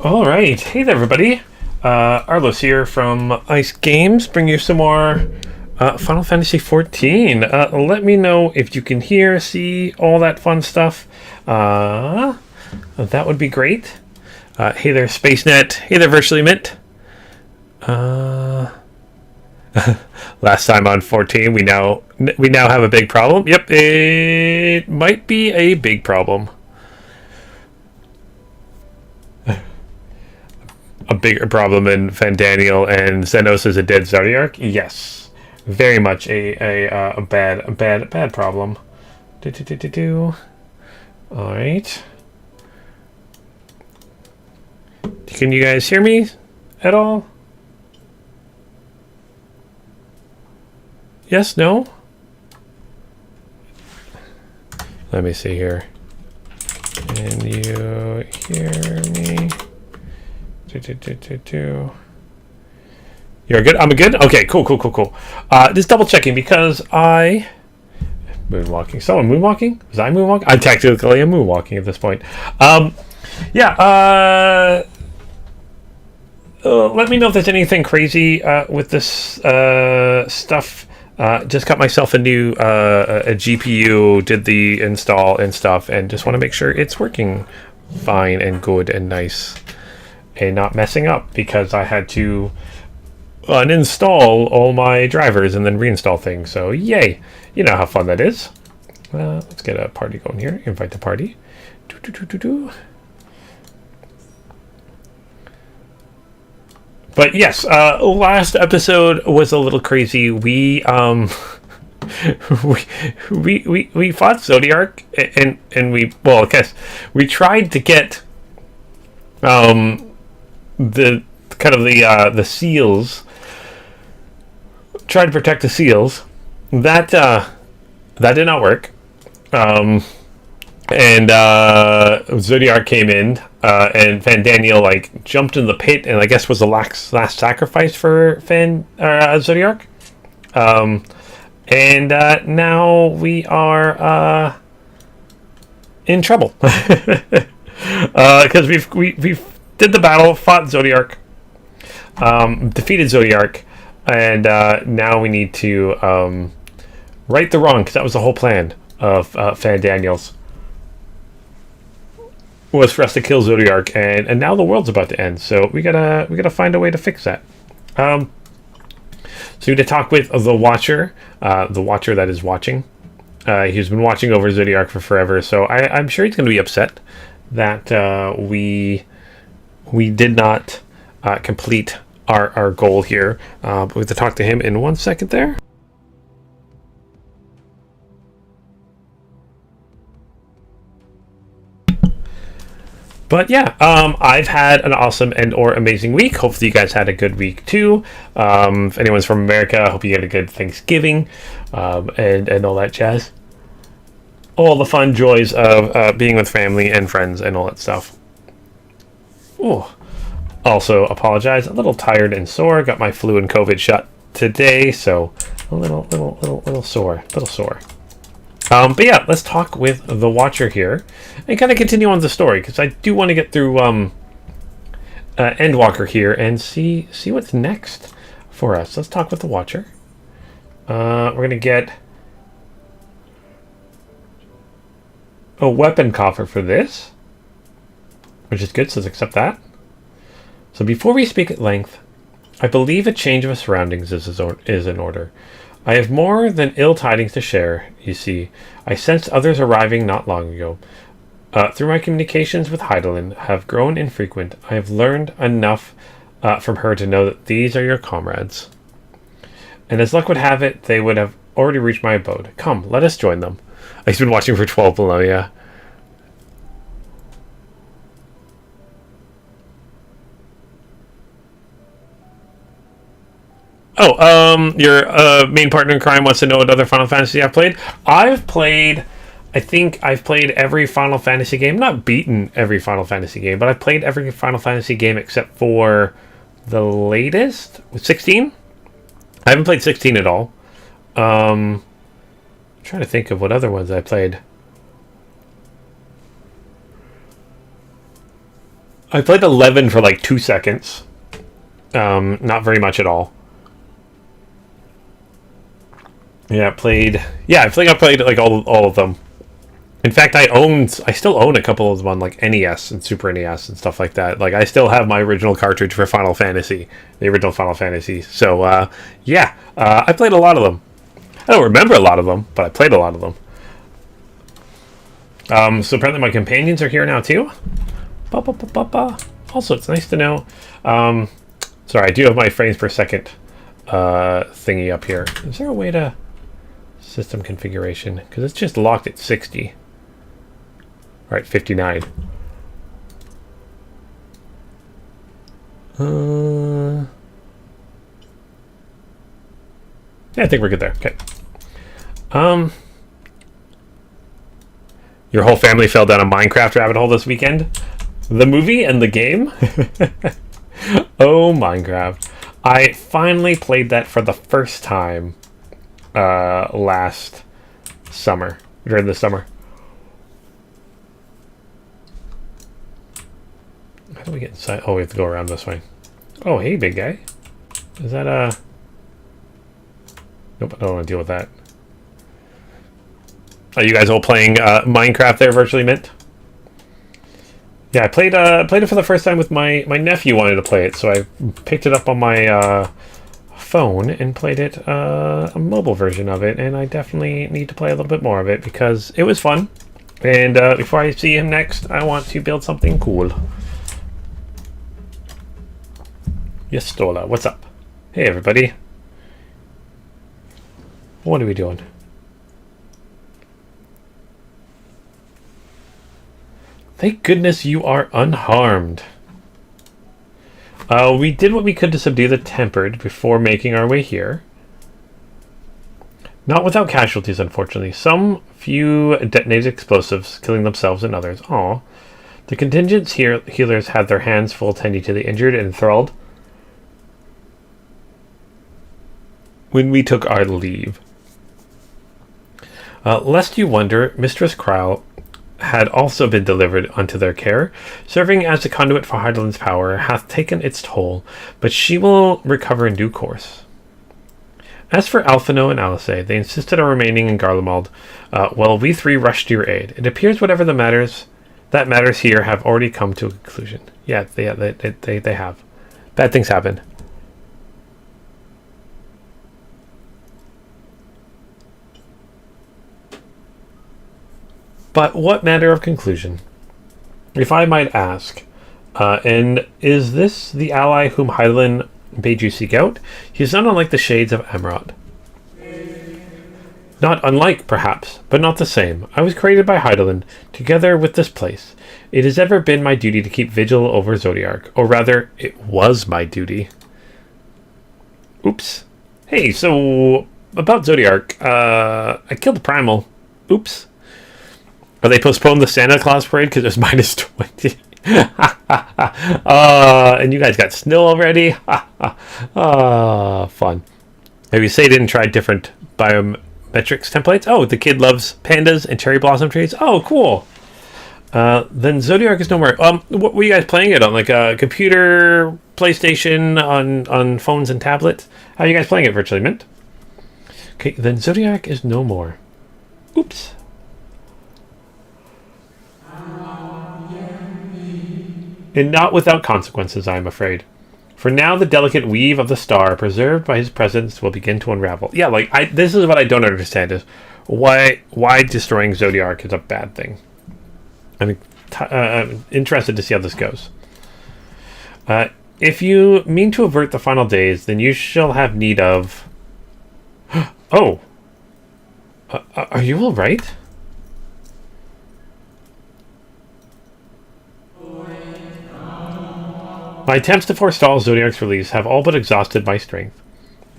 All right, hey there, everybody. Arlos here from Ice Games. Bring you some more Final Fantasy XIV. Let me know if you can hear, see all that fun stuff. That would be great. Hey there, SpaceNet. Hey there, Virtually Mint. Last time on 14, we now have a big problem. Yep, it might be a big problem. A bigger problem in Fandaniel and Zenos is a dead Zodiark? Yes, very much a bad problem. All right. Can you guys hear me at all? Yes? No? Let me see here. Can you hear me? You're good? I'm good? Okay, cool. Just double checking because I... Moonwalking. Someone moonwalking? Was I moonwalking? I technically am moonwalking at this point. Let me know if there's anything crazy with this stuff. Just got myself a new a GPU, did the install and stuff, and just want to make sure it's working fine and good and nice. And not messing up because I had to uninstall all my drivers and then reinstall things. So yay, you know how fun that is. Let's get a party going here. Invite the party. But yes, last episode was a little crazy. We we fought Zodiark and I guess we tried to get the seals, tried to protect the seals. That did not work. Zodiark came in, and Fandaniel jumped in the pit, and I guess was the last sacrifice for Zodiark. Now we are in trouble because we've did the battle, fought Zodiark, defeated Zodiark, and now we need to right the wrong, because that was the whole plan of Fandaniel's, was for us to kill Zodiark, and now the world's about to end. So we gotta find a way to fix that. So we need to talk with the Watcher that is watching. He's been watching over Zodiark for forever, so I'm sure he's going to be upset that we did not complete our goal here. We have to talk to him in 1 second there. But yeah, I've had an awesome or amazing week. Hopefully you guys had a good week too. If anyone's from America, I hope you had a good Thanksgiving and all that jazz. All the fun joys of being with family and friends and all that stuff. Ooh. Also apologize, a little tired and sore. Got my flu and COVID shot today, so a little sore. But yeah, let's talk with the Watcher here and kind of continue on the story, because I do want to get through Endwalker here and see what's next for us. Let's talk with the Watcher. We're going to get a weapon coffer for this, which is good, so let's accept that. So before we speak at length, I believe a change of surroundings is in order. I have more than ill tidings to share, you see. I sensed others arriving not long ago. Through my communications with Hydaelyn have grown infrequent. I have learned enough from her to know that these are your comrades. And as luck would have it, they would have already reached my abode. Come, let us join them. I've been watching for 12 millennia. Your main partner in crime wants to know what other Final Fantasy I've played. I think I've played every Final Fantasy game. Not beaten every Final Fantasy game, but I've played every Final Fantasy game except for the latest, 16. I haven't played 16 at all. I'm trying to think of what other ones I played. I played 11 for like 2 seconds. Not very much at all. Yeah, I played like all of them. In fact, I still own a couple of them on like NES and Super NES and stuff like that. Like I still have my original cartridge for Final Fantasy, the original Final Fantasy. So I played a lot of them. I don't remember a lot of them, but I played a lot of them. So apparently my companions are here now too. Also, it's nice to know. Sorry, I do have my frames per second thingy up here. Is there a way to system configuration? Because it's just locked at 60. All right, 59. Yeah, I think we're good there. Okay. Your whole family fell down a Minecraft rabbit hole this weekend? The movie and the game? Oh, Minecraft. I finally played that for the first time last summer, during the summer. How do we get inside? Oh, we have to go around this way. Oh, hey, big guy. Is that a... Nope, I don't want to deal with that. Are you guys all playing Minecraft there, Virtually Mint? Yeah, I played it for the first time with my nephew wanted to play it, so I picked it up on my phone and played it, a mobile version of it, and I definitely need to play a little bit more of it because it was fun. And before I see him next, I want to build something cool. Yes, Stola, what's up? Hey, everybody. What are we doing? Thank goodness you are unharmed. We did what we could to subdue the Tempered before making our way here. Not without casualties, unfortunately. Some few detonated explosives, killing themselves and others. Aw. The contingent healers had their hands full tending to the injured and enthralled when we took our leave. Lest you wonder, Mistress Kryle had also been delivered unto their care. Serving as a conduit for Hydaelyn's power hath taken its toll, but she will recover in due course. As for Alphino and Alice, they insisted on remaining in Garlemald, while we three rushed to your aid. It appears whatever that matters here have already come to a conclusion. Yeah, they have. Bad things happen. But what matter of conclusion? If I might ask, and is this the ally whom Hydaelyn bade you seek out? He is not unlike the shades of Amarot. Not unlike, perhaps, but not the same. I was created by Hydaelyn, together with this place. It has ever been my duty to keep vigil over Zodiark, or rather, it was my duty. Oops. Hey, so, about Zodiark, I killed the Primal. Oops. Or they postponed the Santa Claus parade because it was minus 20. And you guys got snow already? Fun. Maybe say didn't try different biometrics templates. Oh, the kid loves pandas and cherry blossom trees. Oh, cool. Then Zodiark is no more. What were you guys playing it on? Like a computer, PlayStation, on phones and tablets? How are you guys playing it, Virtually Mint? Okay, then Zodiark is no more. Oops. And not without consequences, I am afraid. For now, the delicate weave of the star, preserved by his presence, will begin to unravel. Yeah, like, this is what I don't understand, is why destroying Zodiark is a bad thing. I'm interested to see how this goes. If you mean to avert the final days, then you shall have need of... Oh! Are you all right? My attempts to forestall Zodiark's release have all but exhausted my strength.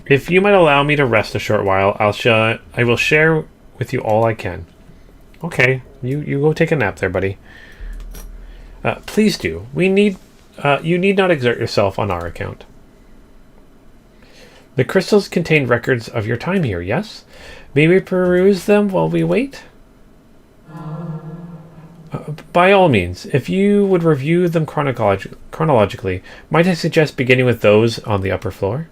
If you might allow me to rest a short while, I will share with you all I can. Okay, you go take a nap there, buddy. Please do. You need not exert yourself on our account. The crystals contain records of your time here, yes? May we peruse them while we wait? By all means, if you would review them chronologically, might I suggest beginning with those on the upper floor?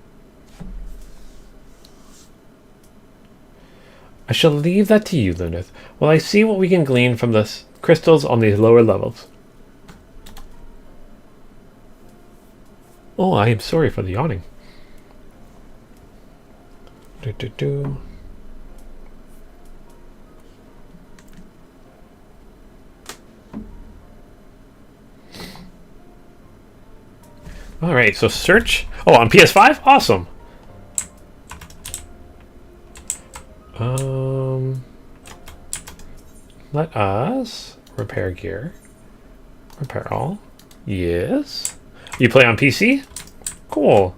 I shall leave that to you, Luneth, while I see what we can glean from the crystals on these lower levels. Oh, I am sorry for the yawning. Alright, so search. Oh, on PS5? Awesome. Let us repair gear. Repair all. Yes. You play on PC? Cool.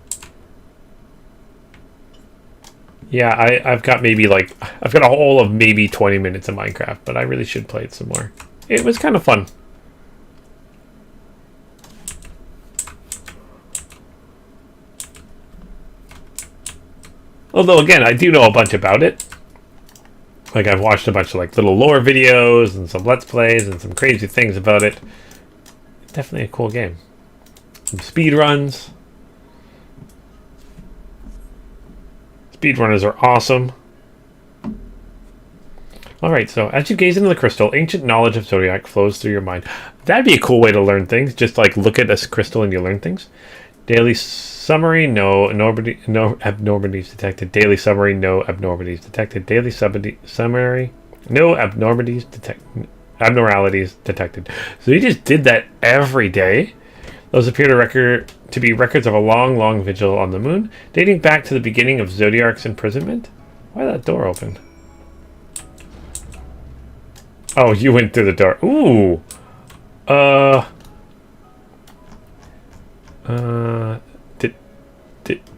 Yeah, I've got I've got a whole of maybe 20 minutes of Minecraft, but I really should play it some more. It was kind of fun. Although, again, I do know a bunch about it. Like, I've watched a bunch of, little lore videos and some Let's Plays and some crazy things about it. Definitely a cool game. Some speed runs. Speedrunners are awesome. Alright, so as you gaze into the crystal, ancient knowledge of Zodiac flows through your mind. That'd be a cool way to learn things. Just, look at this crystal and you learn things. Daily summary, no abnormalities detected. Daily summary, no abnormalities detected. Daily summary, no abnormalities detected. So you just did that every day. Those appear to be records of a long vigil on the moon, dating back to the beginning of Zodiac's imprisonment. Why that door open? Oh, you went through the door. Ooh.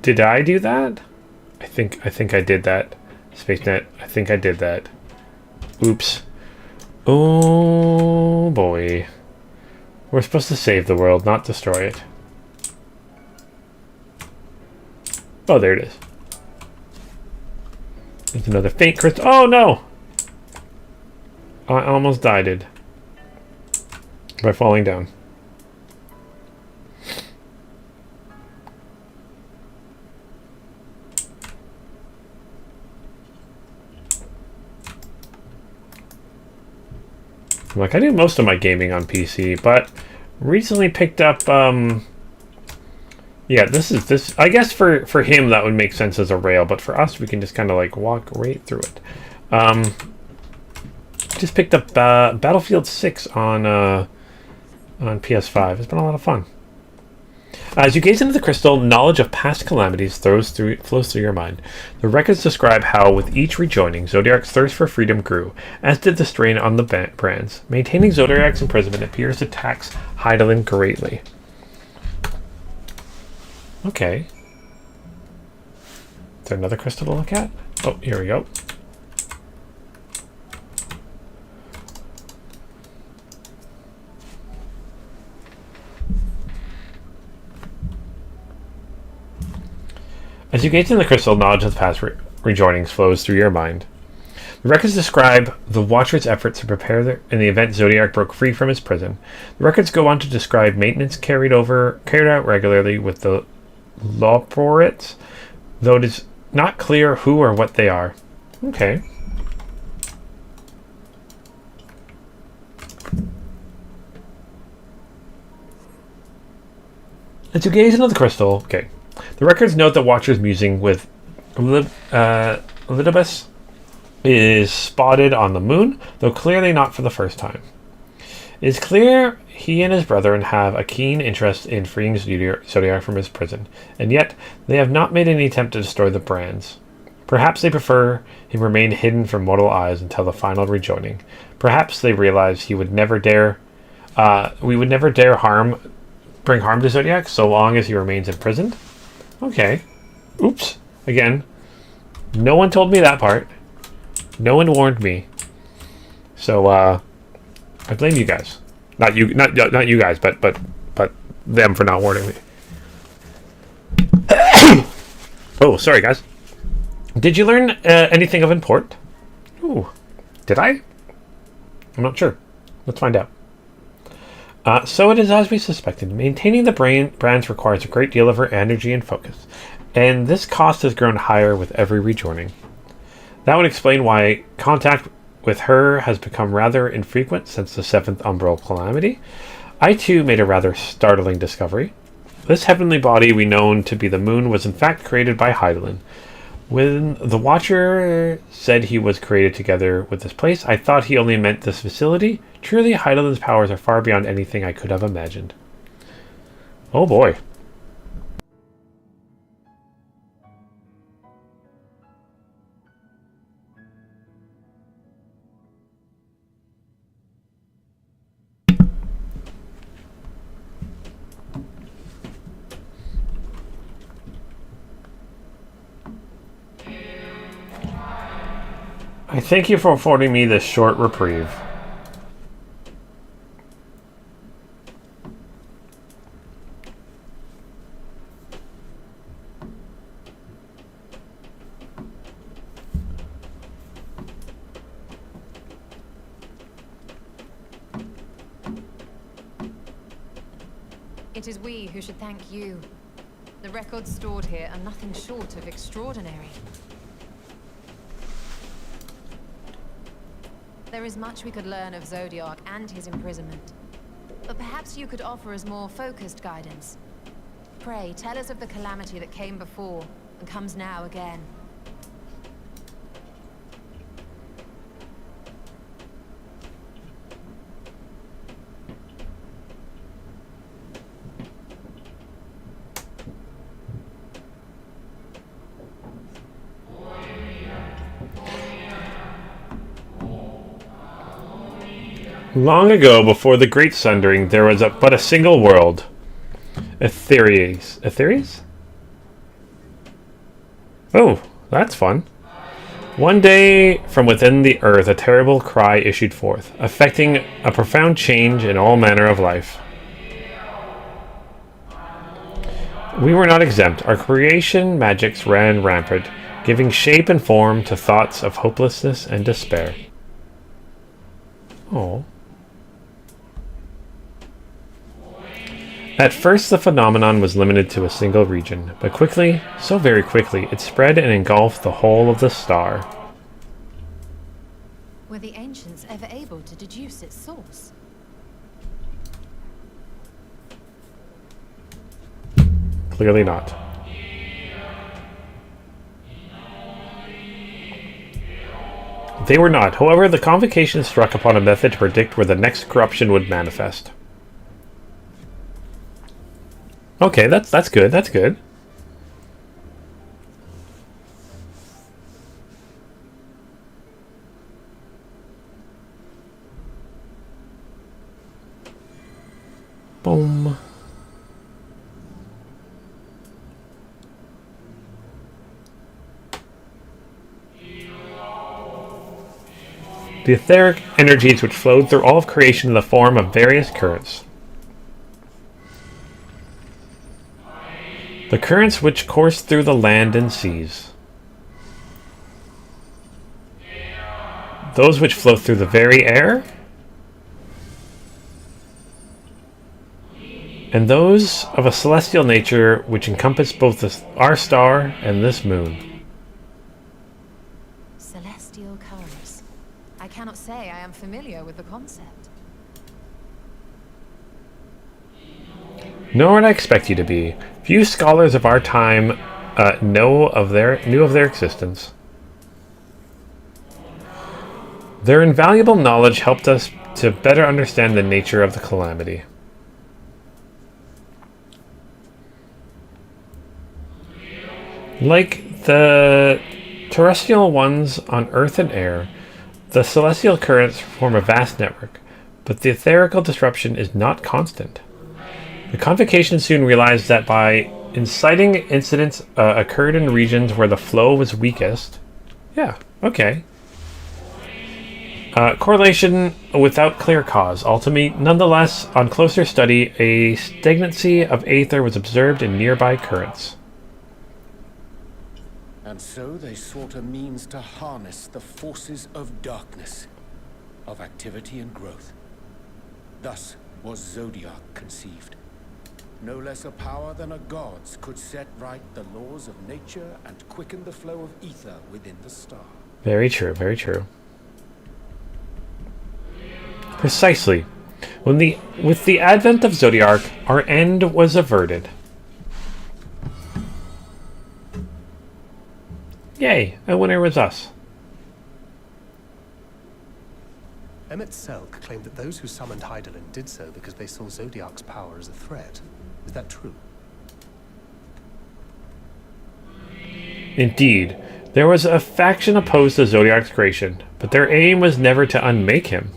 Did I do that? I think I did that. SpaceNet, I think I did that. Oops. Oh boy. We're supposed to save the world, not destroy it. Oh, there it is. There's another faint crystal. Oh no! I almost died by falling down. I do most of my gaming on PC, but recently picked up, yeah, this, I guess for him that would make sense as a rail, but for us, we can just kind of, walk right through it. Just picked up, Battlefield 6 on PS5. It's been a lot of fun. As you gaze into the crystal, knowledge of past calamities flows through your mind. The records describe how, with each rejoining, Zodiac's thirst for freedom grew, as did the strain on the brands. Maintaining Zodiac's imprisonment appears to tax Hydaelyn greatly. Okay. Is there another crystal to look at? Oh, here we go. As you gaze in the crystal, knowledge of the past rejoinings flows through your mind. The records describe the Watcher's efforts to prepare in the event Zodiac broke free from his prison. The records go on to describe maintenance carried out regularly with the Loporites, though it is not clear who or what they are. Okay. As you gaze into the crystal, okay. The records note that Watcher's musing with Elidibus is spotted on the moon, though clearly not for the first time. It is clear he and his brethren have a keen interest in freeing Zodiac from his prison, and yet they have not made any attempt to destroy the brands. Perhaps they prefer he remain hidden from mortal eyes until the final rejoining. Perhaps they realize we would never dare bring harm to Zodiac so long as he remains imprisoned. Okay. Oops. Again. No one told me that part. No one warned me. So, I blame you guys. Not you guys, but them for not warning me. Oh, sorry guys. Did you learn anything of import? Ooh. Did I? I'm not sure. Let's find out. So it is as we suspected. Maintaining the brands requires a great deal of her energy and focus, and this cost has grown higher with every rejoining. That would explain why contact with her has become rather infrequent since the 7th Umbral Calamity. I too made a rather startling discovery. This heavenly body we known to be the moon was in fact created by Hydaelyn. When the Watcher said he was created together with this place, I thought he only meant this facility. Truly, Hydaelyn's powers are far beyond anything I could have imagined. Oh boy. I thank you for affording me this short reprieve. It is we who should thank you. The records stored here are nothing short of extraordinary. There is much we could learn of Zodiac and his imprisonment. But perhaps you could offer us more focused guidance. Pray, tell us of the calamity that came before and comes now again. Long ago, before the Great Sundering, there was but a single world. Etheres. Etheres? Oh, that's fun. One day, from within the earth, a terrible cry issued forth, affecting a profound change in all manner of life. We were not exempt. Our creation magics ran rampant, giving shape and form to thoughts of hopelessness and despair. Oh. At first, the phenomenon was limited to a single region, but quickly, so very quickly, it spread and engulfed the whole of the star. Were the ancients ever able to deduce its source? Clearly not. They were not. However, the convocation struck upon a method to predict where the next corruption would manifest. Okay, that's good. That's good. Boom. The etheric energies which flowed through all of creation in the form of various currents. The currents which course through the land and seas. Those which flow through the very air. And those of a celestial nature which encompass both our star and this moon. Celestial currents. I cannot say I am familiar with the concept. Nor would I expect you to be. Few scholars of our time knew of their existence. Their invaluable knowledge helped us to better understand the nature of the calamity. Like the terrestrial ones on earth and air, the celestial currents form a vast network, but the etherical disruption is not constant. The convocation soon realized that by inciting incidents occurred in regions where the flow was weakest. Yeah, okay. Correlation without clear cause. Ultimately, nonetheless, on closer study, a stagnancy of aether was observed in nearby currents. And so they sought a means to harness the forces of darkness, of activity and growth. Thus was Zodiac conceived. No less a power than a god's could set right the laws of nature and quicken the flow of ether within the star. Very true, very true. Precisely. With the advent of Zodiac, our end was averted. Yay, a winner was us. Emmett Selk claimed that those who summoned Hydaelyn did so because they saw Zodiac's power as a threat. Is that true? Indeed, there was a faction opposed to Zodiac's creation, but their aim was never to unmake him.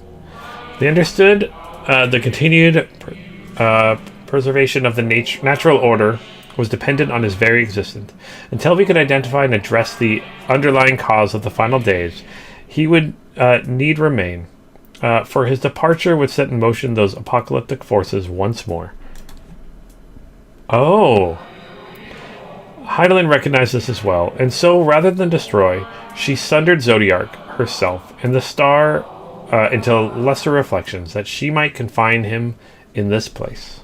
They understood the continued preservation of the natural order was dependent on his very existence. Until we could identify and address the underlying cause of the final days, he would need remain. For his departure would set in motion those apocalyptic forces once more. Oh. Hydaelyn recognized this as well, and so, rather than destroy, she sundered Zodiac herself and the star into lesser reflections, that she might confine him in this place.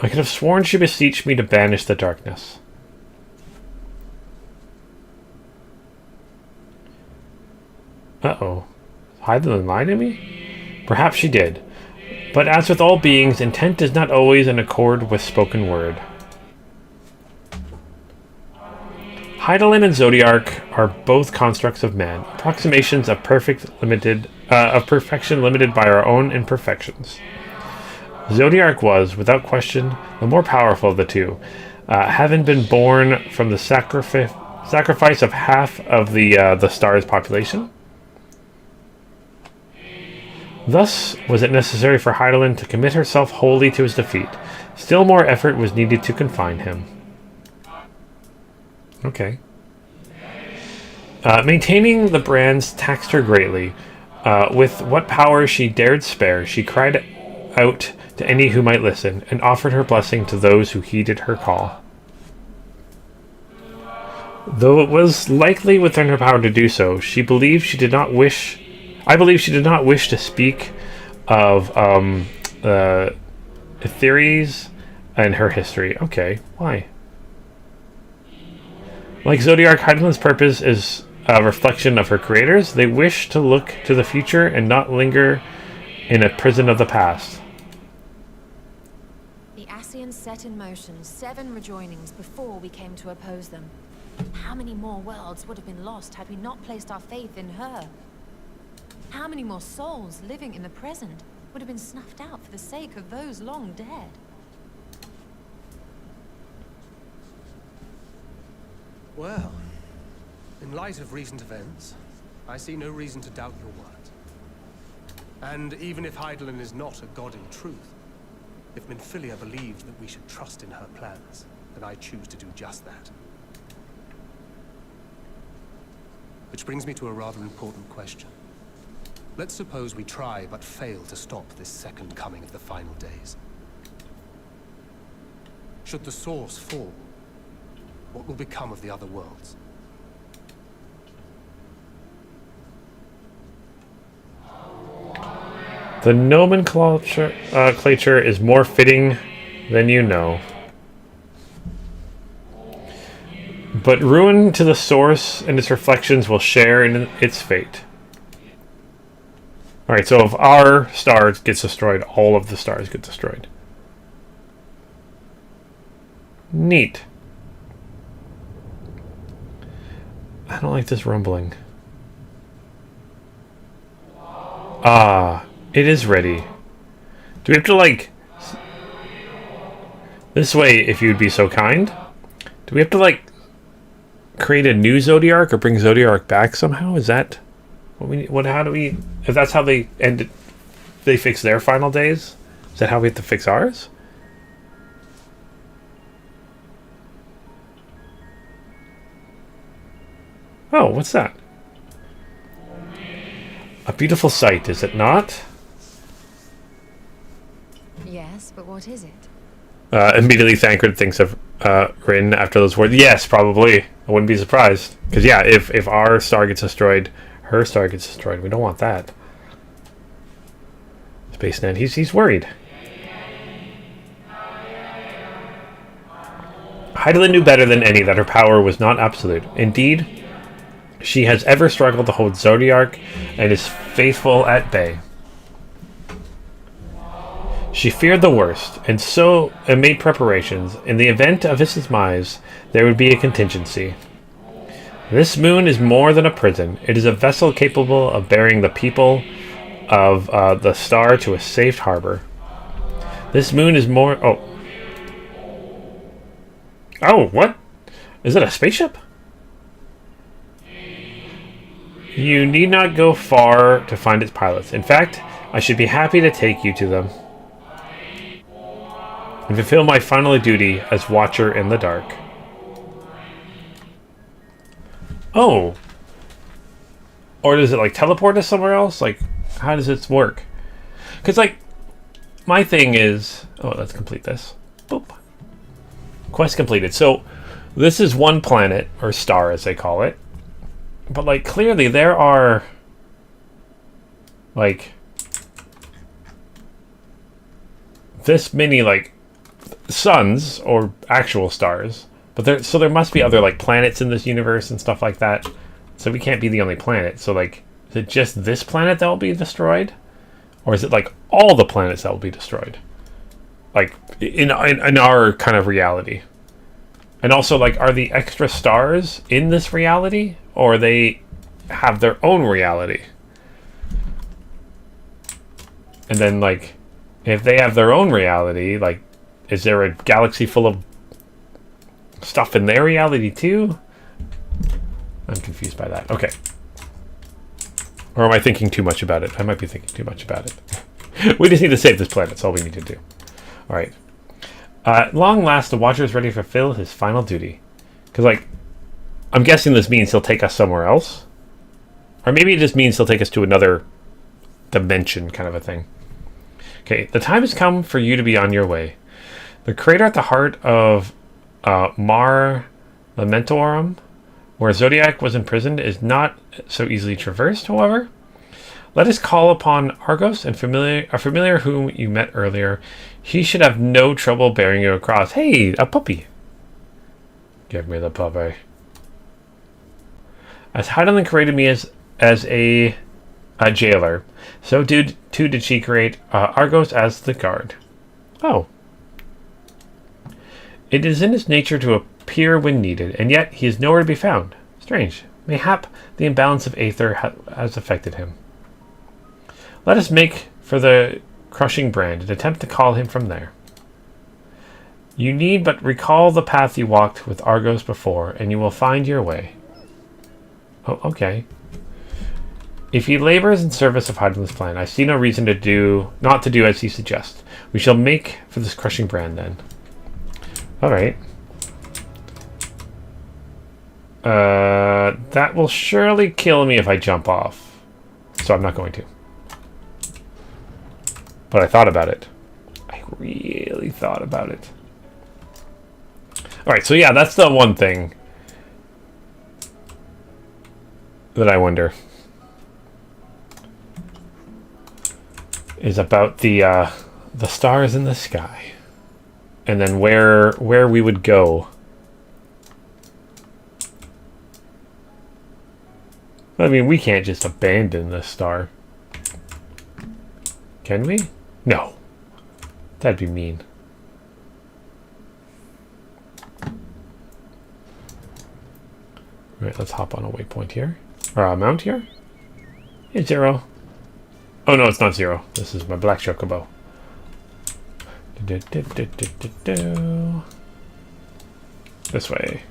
I could have sworn she beseeched me to banish the darkness. Uh-oh. Hydaelyn lied to me? Perhaps she did. But as with all beings, intent is not always in accord with spoken word. Hydaelyn and Zodiac are both constructs of man, approximations of perfection limited by our own imperfections. Zodiac was, without question, the more powerful of the two, having been born from the sacrifice of half of the star's population. Thus was it necessary for Hydaelyn to commit herself wholly to his defeat. Still more effort was needed to confine him. Okay. Maintaining the brands taxed her greatly. With what power she dared spare, she cried out to any who might listen, and offered her blessing to those who heeded her call. Though it was likely within her power to do so, I believe she did not wish to speak of theories and her history. Okay, why? Like Zodiac, Hydaelyn's purpose is a reflection of her creators. They wish to look to the future and not linger in a prison of the past. The Ascians set in motion 7 rejoinings before we came to oppose them. How many more worlds would have been lost had we not placed our faith in her? How many more souls living in the present would have been snuffed out for the sake of those long dead? Well, in light of recent events, I see no reason to doubt your word. And even if Hydaelyn is not a god in truth, if Minfilia believes that we should trust in her plans, then I choose to do just that. Which brings me to a rather important question. Let's suppose we try but fail to stop this second coming of the final days. Should the source fall, what will become of the other worlds? The nomenclature is more fitting than you know. But ruin to the source and its reflections will share in its fate. Alright, so if our star gets destroyed, all of the stars get destroyed. Neat. I don't like this rumbling. Ah, it is ready. Do we have to, like... This way, if you'd be so kind. Do we have to, like, create a new Zodiac or bring Zodiac back somehow? Is that what we need? How do we... If that's how they ended... They fix their final days? Is that how we have to fix ours? Oh, what's that? A beautiful sight, is it not? Yes, but what is it? Immediately Thancred thinks of written after those words? Yes, probably. I wouldn't be surprised. Because, yeah, if our star gets destroyed, her star gets destroyed. We don't want that. Spaceman, he's worried. Hydaelyn knew better than any that her power was not absolute. Indeed, she has ever struggled to hold Zodiac and is faithful at bay. She feared the worst, and made preparations. In the event of his demise, there would be a contingency. This moon is more than a prison. It is a vessel capable of bearing the people of the star to a safe harbor. This moon is more... Oh, what? Is it a spaceship? You need not go far to find its pilots. In fact, I should be happy to take you to them and fulfill my final duty as Watcher in the Dark. Oh. Or does it, like, teleport us somewhere else? Like, how does this work? Because, like, my thing is... Oh, let's complete this. Boop. Quest completed. So, this is one planet, or star as they call it. But, like, clearly there are... Like... This many, like... suns, or actual stars. But there must be other, like, planets in this universe and stuff like that. So we can't be the only planet. So, like, is it just this planet that will be destroyed? Or is it, like, all the planets that will be destroyed? Like, in our kind of reality. And also, like, are the extra stars in this reality? Or they have their own reality? And then, like, if they have their own reality, like, is there a galaxy full of stuff in their reality too? I'm confused by that. Okay. Or am I thinking too much about it? I might be thinking too much about it. We just need to save this planet. That's all we need to do. Alright. At long last, the Watcher is ready to fulfill his final duty. Because, like, I'm guessing this means he'll take us somewhere else. Or maybe it just means he'll take us to another dimension kind of a thing. Okay, the time has come for you to be on your way. The crater at the heart of Mar Lamentorum, where Zodiac was imprisoned, is not so easily traversed, however. Let us call upon Argos, and a familiar whom you met earlier. He should have no trouble bearing you across. Hey, a puppy. Give me the puppy. As Hydaelyn created me as a jailer, so too did she create Argos as the guard. Oh. It is in his nature to appear when needed, and yet he is nowhere to be found. Strange. Mayhap the imbalance of aether has affected him. Let us make for the crushing brand and attempt to call him from there. You need but recall the path you walked with Argos before, and you will find your way. Oh, okay. If he labors in service of Hydaelyn's plan, I see no reason not to do as he suggests. We shall make for this crushing brand then. Alright. That will surely kill me if I jump off. So I'm not going to. But I thought about it. I really thought about it. Alright, so yeah, that's the one thing that I wonder. Is about the stars in the sky. And then where we would go. I mean, we can't just abandon this star. Can we? No. That'd be mean. Alright, let's hop on a waypoint here. Or a mount here. Hey, 0. Oh no, it's not 0. This is my black chocobo. This way.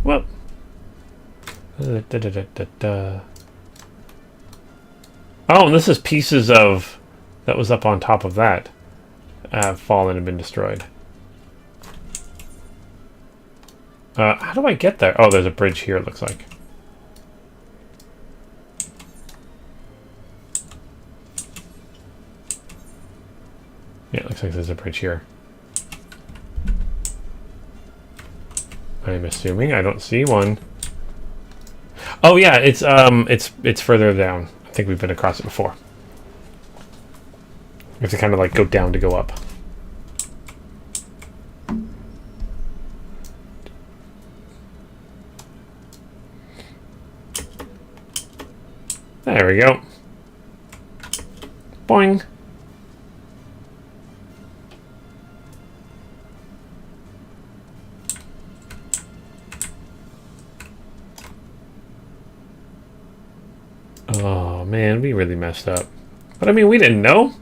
Whoop. Oh, and this is pieces of that was up on top of that have fallen and been destroyed. How do I get there? Oh, there's a bridge here, it looks like. Yeah, it looks like there's a bridge here. I'm assuming. I don't see one. Oh yeah, it's further down. I think we've been across it before. You have to kind of like go down to go up. There we go. Boing. Oh man, we really messed up. But I mean, we didn't know.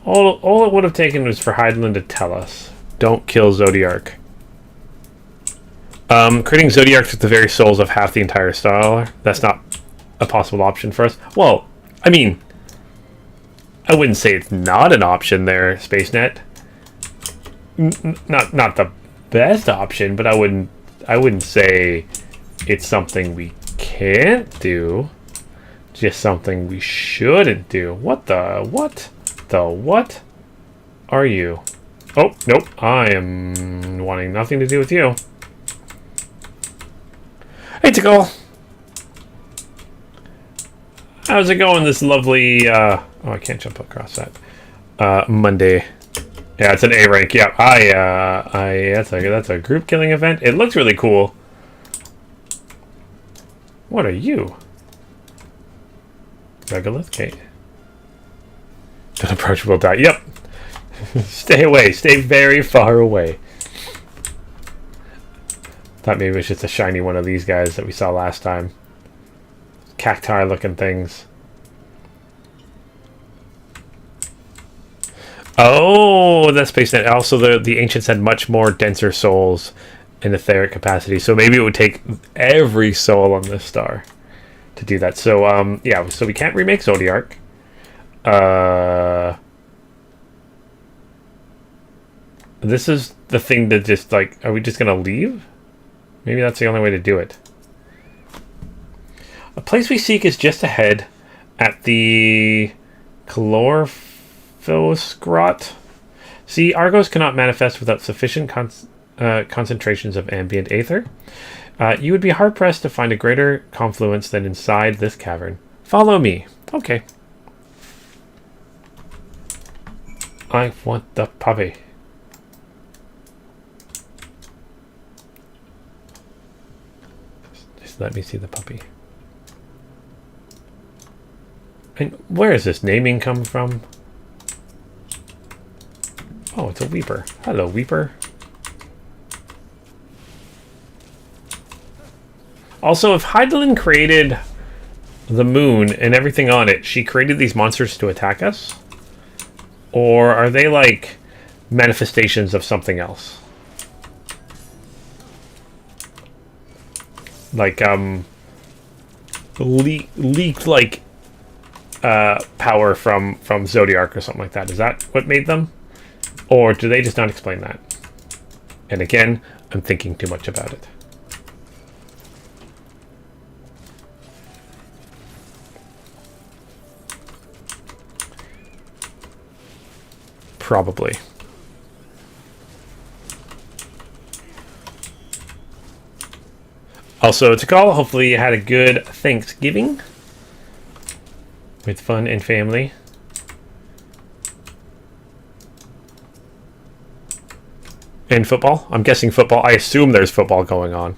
All it would have taken was for Hydaelyn to tell us. Don't kill Zodiarch. Creating Zodiarchs with the very souls of half the entire star. That's not a possible option for us. Well, I mean, I wouldn't say it's not an option there, SpaceNet. Not the best option, but I wouldn't say it's something we can't do. Just something we shouldn't do. What the what? The what are you? Oh, nope. I am wanting nothing to do with you. Hey, Tickle. How's it going this lovely, oh, I can't jump across that. Monday. Yeah, it's an A rank. Yeah, that's a group killing event. It looks really cool. What are you? Regolith? Okay. Don't approach, will die. Yep. Stay away. Stay very far away. Thought maybe it was just a shiny one of these guys that we saw last time. Cacti looking things. Oh, that's SpaceNet. Also, the ancients had much more denser souls in etheric capacity, so maybe it would take every soul on this star to do that. So, yeah, so we can't remake Zodiarch. This is the thing that just, like, are we just gonna leave? Maybe that's the only way to do it. A place we seek is just ahead at the Calorphosgrot. See, Argos cannot manifest without sufficient concentrations of ambient aether. You would be hard-pressed to find a greater confluence than inside this cavern. Follow me. Okay. I want the puppy. Just let me see the puppy. And where is this naming come from? Oh, it's a Weeper. Hello, Weeper. Also, if Hydaelyn created the moon and everything on it, she created these monsters to attack us? Or are they like manifestations of something else? Like, leaked like power from Zodiarch or something like that. Is that what made them? Or do they just not explain that? And again, I'm thinking too much about it. Probably. Also, to call, hopefully you had a good Thanksgiving with fun and family. And football? I'm guessing football. I assume there's football going on.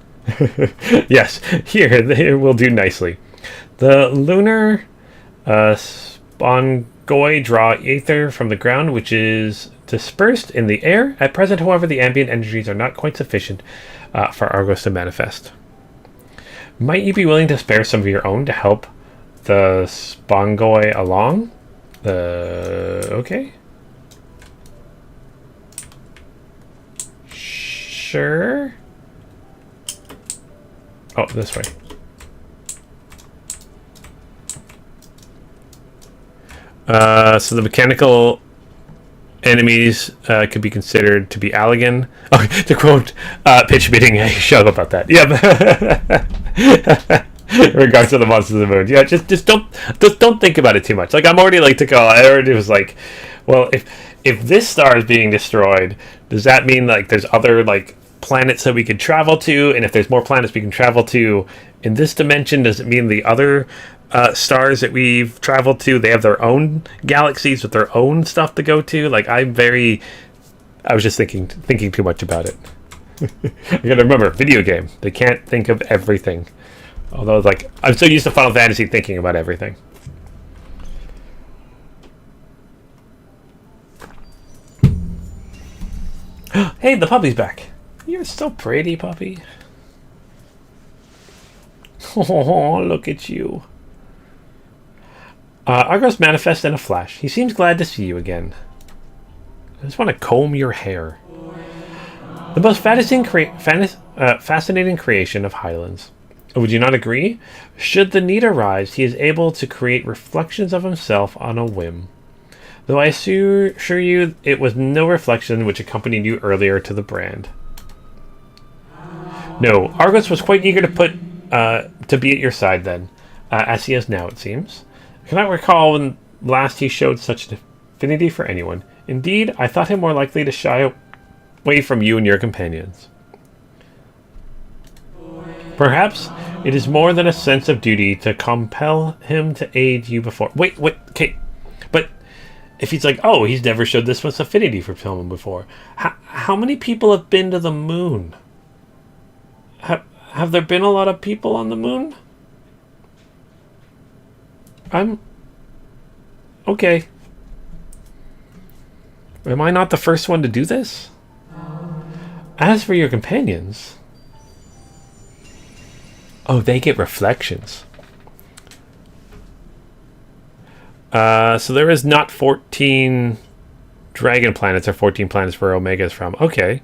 Yes, here we'll do nicely. The lunar Spongoi draw aether from the ground, which is dispersed in the air. At present, however, the ambient energies are not quite sufficient for Argos to manifest. Might you be willing to spare some of your own to help the Spongoi along? Okay. Sure. Oh, this way. So the mechanical enemies could be considered to be Allagan. Oh, to quote Pitch Bidding, hey, shut up about that. Yep. In regards to the monsters of the moon. Yeah, just don't think about it too much. Like, I'm already like to call. I already was like, well, if this star is being destroyed, does that mean like there's other like planets that we could travel to, and if there's more planets we can travel to in this dimension, does it mean the other stars that we've traveled to, they have their own galaxies with their own stuff to go to? Like, I was just thinking too much about it. You gotta remember, video game. They can't think of everything. Although, like, I'm so used to Final Fantasy thinking about everything. Hey, the puppy's back. You're so pretty, puppy. Oh, look at you. Argos manifests in a flash. He seems glad to see you again. I just want to comb your hair. The most fascinating creation of Hydaelyn's. Would you not agree? Should the need arise, he is able to create reflections of himself on a whim. Though I assure you it was no reflection which accompanied you earlier to the brand. No, Argos was quite eager to be at your side then, as he is now, it seems. I cannot recall when last he showed such an affinity for anyone. Indeed, I thought him more likely to shy away from you and your companions. Perhaps it is more than a sense of duty to compel him to aid you before... Wait, okay. But if he's like, oh, he's never showed this much affinity for someone before. How many people have been to the moon? Have there been a lot of people on the moon? Okay. Am I not the first one to do this? As for your companions... Oh, they get reflections. So there is not 14 dragon planets or 14 planets where Omega is from. Okay.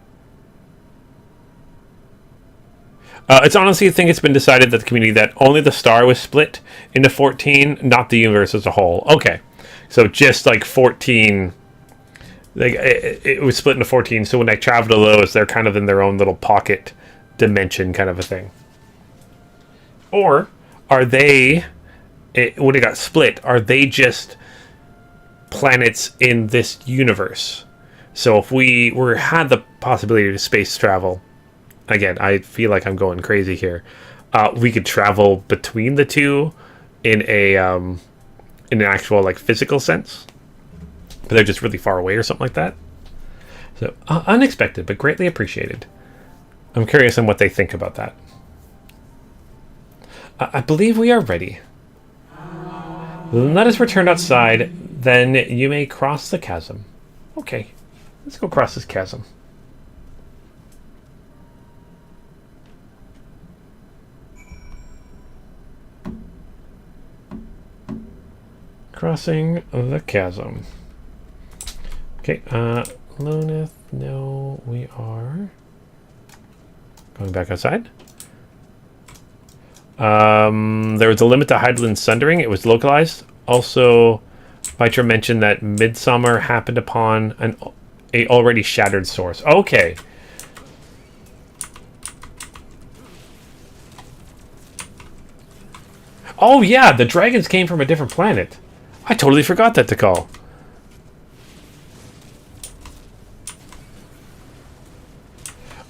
It's honestly, I think it's been decided that the community that only the star was split into 14, not the universe as a whole. Okay. So just like 14... Like it was split into 14, so when I travel to those, they're kind of in their own little pocket dimension kind of a thing. Or are they, when it got split, are they just planets in this universe? So if we had the possibility to space travel, again, I feel like I'm going crazy here, we could travel between the two in an actual like physical sense, but they're just really far away or something like that. So unexpected, but greatly appreciated. I'm curious on what they think about that. I believe we are ready. Let us return outside, then you may cross the chasm. Okay, let's go cross this chasm. Crossing the chasm. Okay, Loneth, no, we are going back outside. There was a limit to Hydaelyn's sundering. It was localized. Also, Vitra mentioned that Midsummer happened upon a already shattered source. Okay. Oh yeah, the dragons came from a different planet. I totally forgot that to call.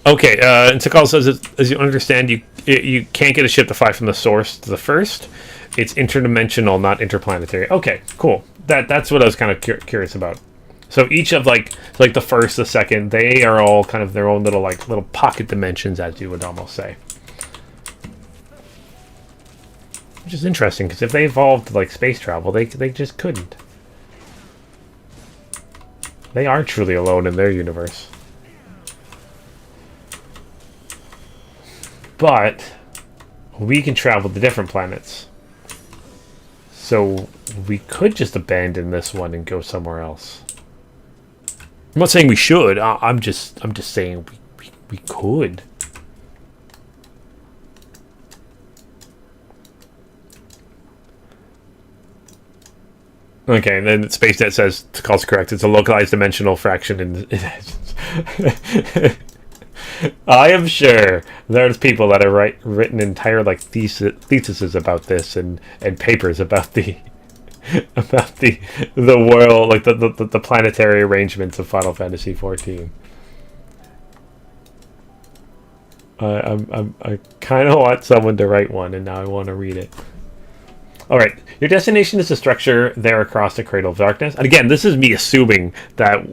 Okay, and Tikal says, as you understand, you can't get a ship to fly from the source to the first. It's interdimensional, not interplanetary. Okay, cool. That's what I was kind of curious about. So each of like the first, the second, they are all kind of their own little pocket dimensions, as you would almost say. Which is interesting, because if they evolved to like space travel, they just couldn't. They are truly alone in their universe. But we can travel to different planets. So we could just abandon this one and go somewhere else. I'm not saying we should. I'm just saying we could. Okay, and then SpaceNet says, calls correct, it's a localized dimensional fraction in I am sure there's people that have written entire like theses about this and papers about the world, like the planetary arrangements of Final Fantasy XIV. I kind of want someone to write one, and now I want to read it. All right, your destination is a structure there across the Cradle of Darkness. And again, this is me assuming that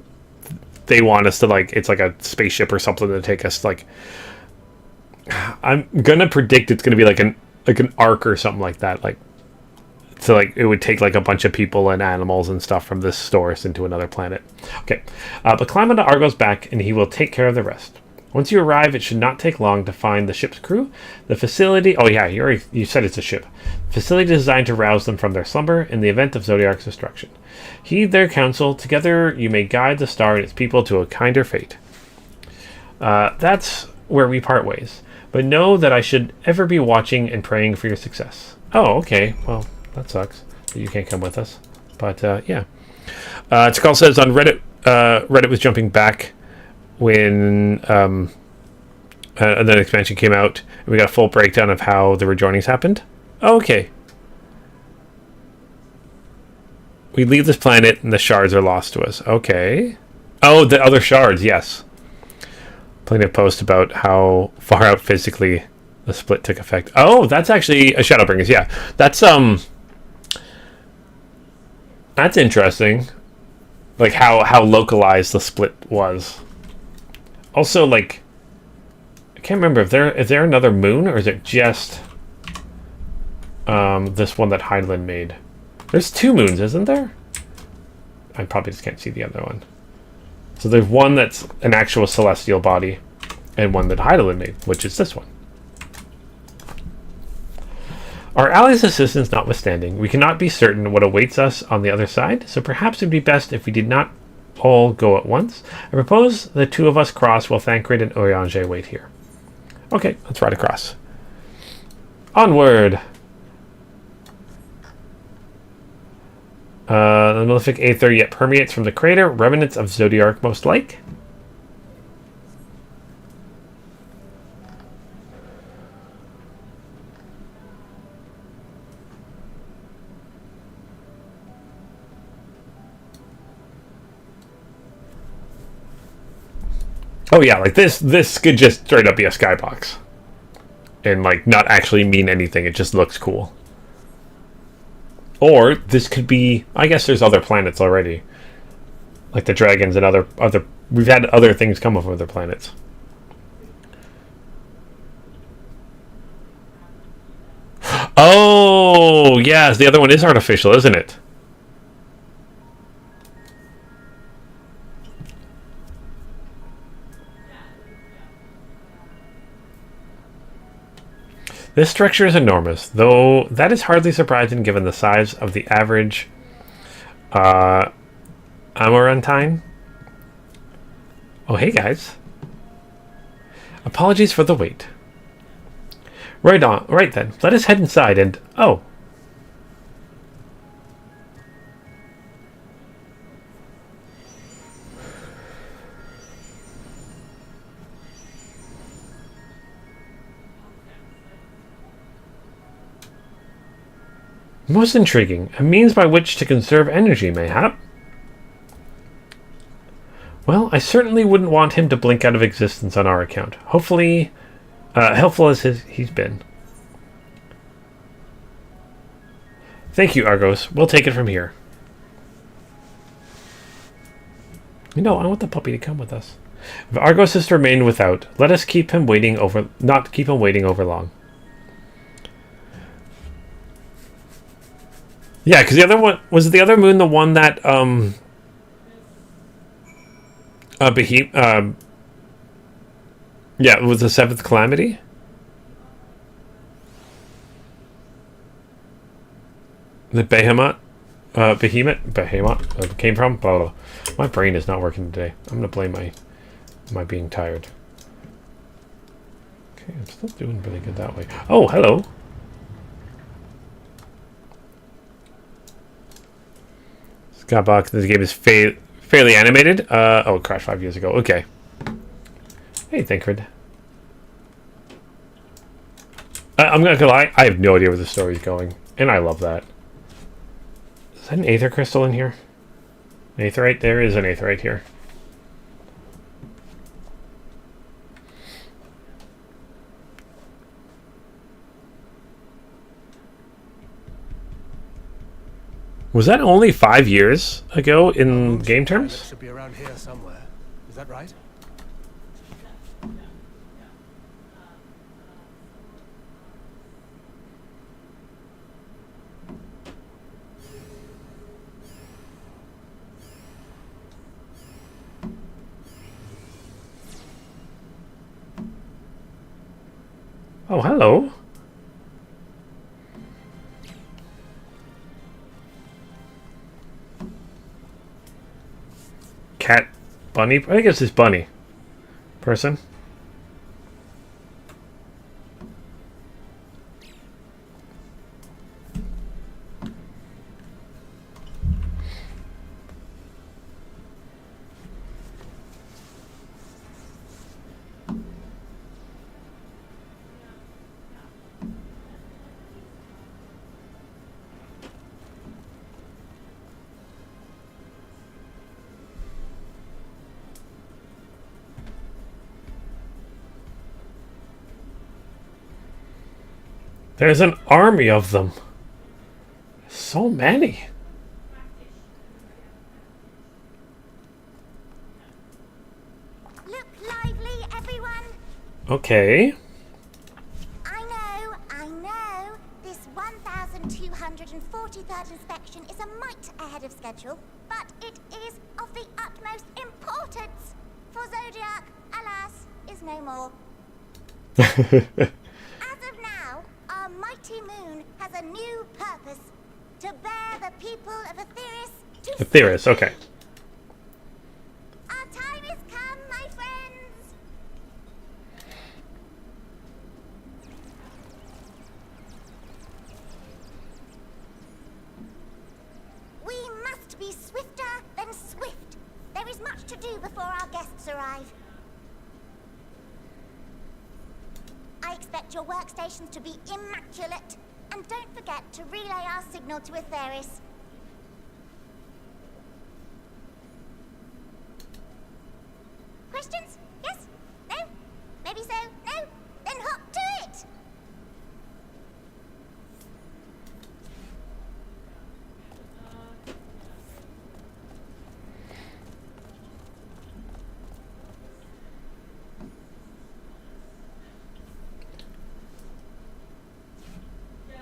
they want us to, like, it's like a spaceship or something to take us, like, I'm gonna predict it's gonna be like an arc or something like that, like, so like it would take like a bunch of people and animals and stuff from this source into another planet. Okay, but climb onto Argo's back and he will take care of the rest. Once you arrive, it should not take long to find the ship's crew. The facility... Oh yeah, you said it's a ship. Facility designed to rouse them from their slumber in the event of Zodiark's destruction. Heed their counsel. Together you may guide the star and its people to a kinder fate. That's where we part ways. But know that I should ever be watching and praying for your success. Oh, okay. Well, that sucks that you can't come with us. But, yeah. Tikal says on Reddit, Reddit was jumping back when another expansion came out, and we got a full breakdown of how the rejoinings happened. Oh, okay. We leave this planet, and the shards are lost to us. Okay. Oh, the other shards, yes. Plenty of posts about how far out physically the split took effect. Oh, that's actually a Shadowbringers, yeah. That's interesting. Like how localized the split was. Also, like, I can't remember is there another moon, or is it just this one that Hydaelyn made? There's 2 moons, isn't there? I probably just can't see the other one. So there's one that's an actual celestial body, and one that Hydaelyn made, which is this one. Our allies' assistance notwithstanding, we cannot be certain what awaits us on the other side, so perhaps it would be best if we did not all go at once. I propose the 2 of us cross while Thancred and Oyanje wait here. Okay, let's ride across. Onward! The malefic aether yet permeates from the crater, remnants of Zodiark most like. Oh yeah, like this could just straight up be a skybox. And like not actually mean anything, it just looks cool. Or this could be, I guess there's other planets already. Like the dragons and other we've had other things come from other planets. Oh, yes, the other one is artificial, isn't it? This structure is enormous, though that is hardly surprising given the size of the average Amarantine. Oh, hey guys. Apologies for the wait. Right on. Right then. Let us head inside and... Oh. Most intriguing. A means by which to conserve energy, mayhap? Well, I certainly wouldn't want him to blink out of existence on our account. Hopefully, helpful as he's been. Thank you, Argos. We'll take it from here. You know, I want the puppy to come with us. If Argos is to remain without, let us keep him waiting not keep him waiting over long. Yeah, because the other one was the other moon, the one that yeah, it was the 7th calamity. The Behemoth came from. Blah, blah, blah. My brain is not working today. I'm gonna blame my being tired. Okay, I'm still doing really good that way. Oh, hello. Skybox. This game is fairly animated. Oh, it crashed 5 years ago. Okay. Hey, Thancred. I'm not gonna lie. I have no idea where the story's going, and I love that. Is that an aether crystal in here? An aetherite? There is an aetherite here. Was that only 5 years ago in game terms? Should be around here somewhere. Is that right? Oh, hello. Cat, bunny? I guess it's bunny. Person? There's an army of them. So many. Look lively, everyone. Okay. I know. This 1,243rd inspection is a mite ahead of schedule, but it is of the utmost importance. For Zodiac, alas, is no more. As of now, our mighty moon has a new purpose. To bear the people of Aetheris to Aetheris, okay. Our time is come, my friends. We must be swifter than swift. There is much to do before our guests arrive. I expect your workstations to be immaculate. And don't forget to relay our signal to Aetheris. Questions? Yes? No? Maybe so? No? Then hop to it!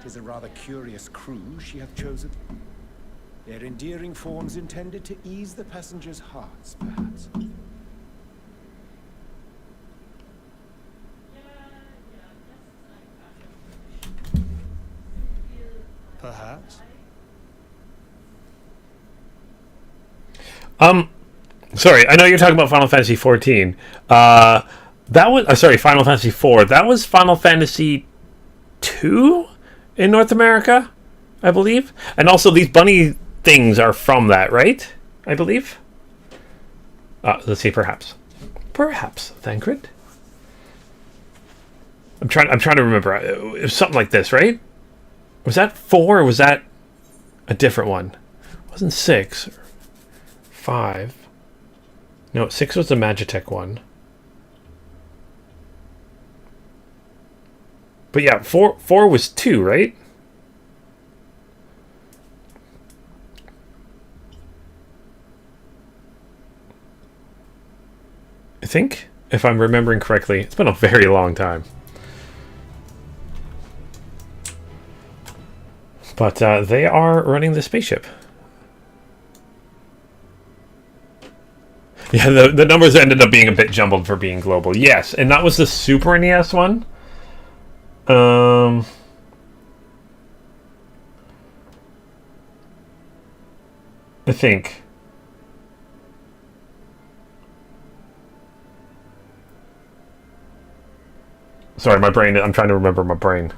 Tis a rather curious crew she hath chosen. Their endearing forms intended to ease the passengers' hearts, perhaps. Perhaps. Sorry, I know you're talking about Final Fantasy XIV. That was sorry, Final Fantasy IV. That was Final Fantasy II in North America, I believe. And also these bunny things are from that, right? I believe. Let's see, perhaps. Perhaps, Thancred. I'm trying to remember. It was something like this, right? Was that 4 or was that a different one? It wasn't 6 or 5. No, 6 was the Magitech one. But yeah, 4 was 2, right? I think, if I'm remembering correctly. It's been a very long time. But they are running the spaceship. Yeah, the numbers ended up being a bit jumbled for being global. Yes, and that was the Super NES one. I think. Sorry, my brain. I'm trying to remember my brain.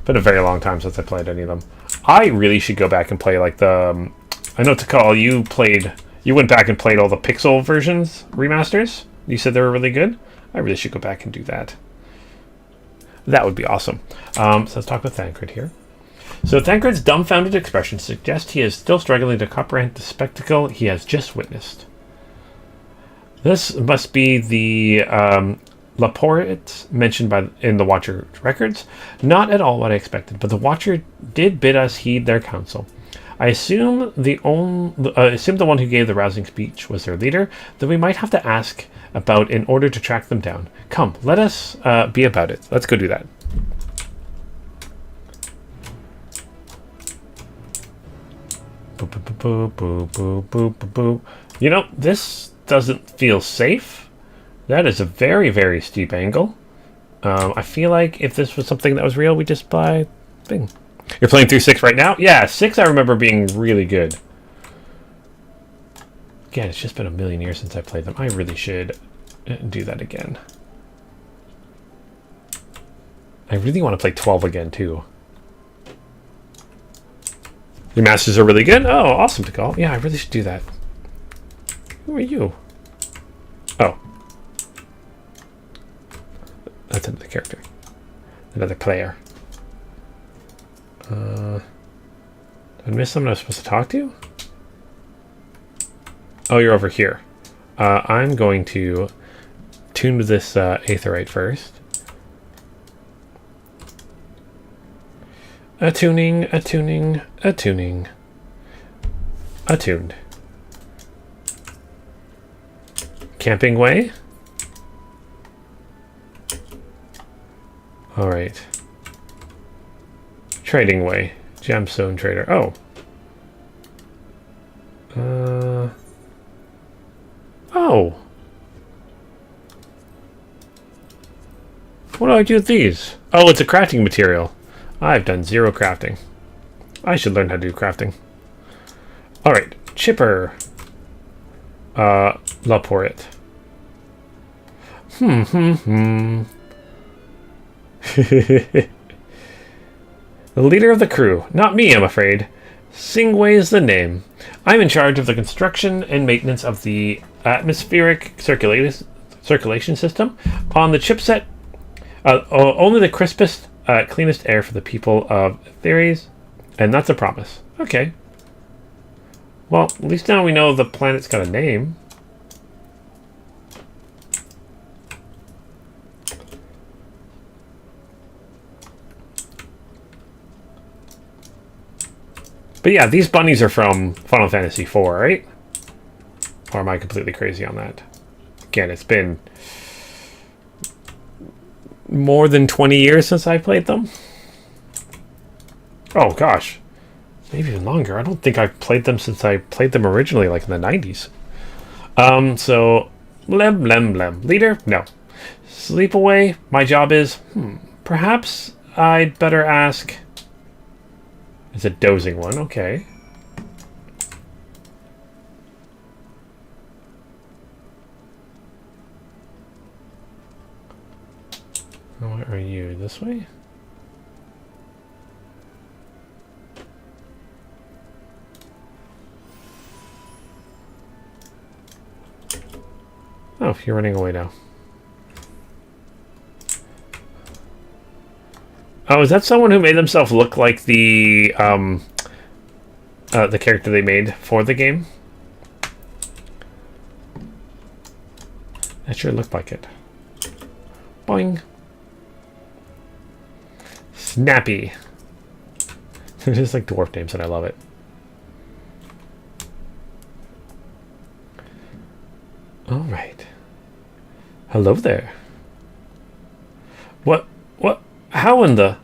Been a very long time since I played any of them. I really should go back and play like the. I know Takal, you played. You went back and played all the Pixel versions remasters. You said they were really good. I really should go back and do that. That would be awesome. So let's talk with Thancred here. So Thancred's dumbfounded expression suggests he is still struggling to comprehend the spectacle he has just witnessed. This must be the Laporte mentioned in the Watcher records. Not at all what I expected, but the Watcher did bid us heed their counsel. I assume the one who gave the rousing speech was their leader, that we might have to ask about in order to track them down. Come, let us be about it. Let's go do that. Boop, boop, boop, boop, boop, boop, boop. You know, this doesn't feel safe. That is a very, very steep angle. I feel like if this was something that was real, we'd just buy thing. You're playing through 6 right now? Yeah, 6 I remember being really good. Again, it's just been a million years since I played them. I really should do that again. I really want to play 12 again, too. Your masters are really good? Oh, awesome to call. Yeah, I really should do that. Who are you? Oh. That's another character. Another player. Did I miss someone I was supposed to talk to? Oh, you're over here. I'm going to tune this aetherite first. Attuning. Attuned. Camping way. Alright. Trading way. Gemstone trader. Oh. Oh. What do I do with these? Oh, it's a crafting material. I've done 0 crafting. I should learn how to do crafting. Alright. Chipper. Laporit. The leader of the crew. Not me, I'm afraid. Singway is the name. I'm in charge of the construction and maintenance of the atmospheric circulation system on the chipset. Only the crispest, cleanest air for the people of Theres, and that's a promise. Okay. Well, at least now we know the planet's got a name. But yeah, these bunnies are from Final Fantasy IV, right? Or am I completely crazy on that? Again, it's been more than 20 years since I played them. Oh gosh. Maybe even longer. I don't think I've played them since I played them originally, like in the 90s. So, blem. Leader? No. Sleep away. My job is, perhaps I'd better ask... It's a dozing one, okay. What are you? This way? Oh, you're running away now. Oh, is that someone who made themselves look like the character they made for the game? That sure looked like it. Boing. Snappy. They're just like dwarf names and I love it. Alright. Hello there. What? How in the...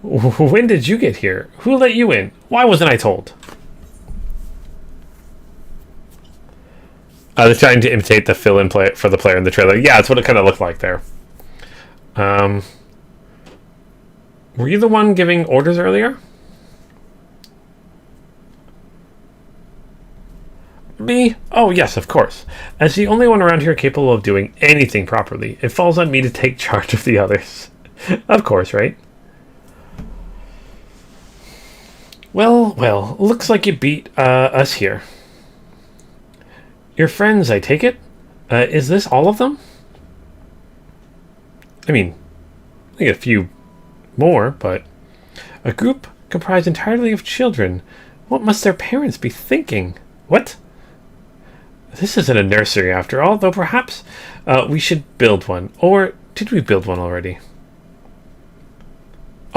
When did you get here? Who let you in? Why wasn't I told? They're trying to imitate the fill-in play for the player in the trailer. Yeah, that's what it kind of looked like there. Were you the one giving orders earlier? Me? Oh, yes, of course. As the only one around here capable of doing anything properly, it falls on me to take charge of the others. Of course, right? Well, looks like you beat us here. Your friends, I take it? Is this all of them? I mean, I think a few more, but... A group comprised entirely of children. What must their parents be thinking? What? This isn't a nursery after all, though perhaps we should build one. Or did we build one already?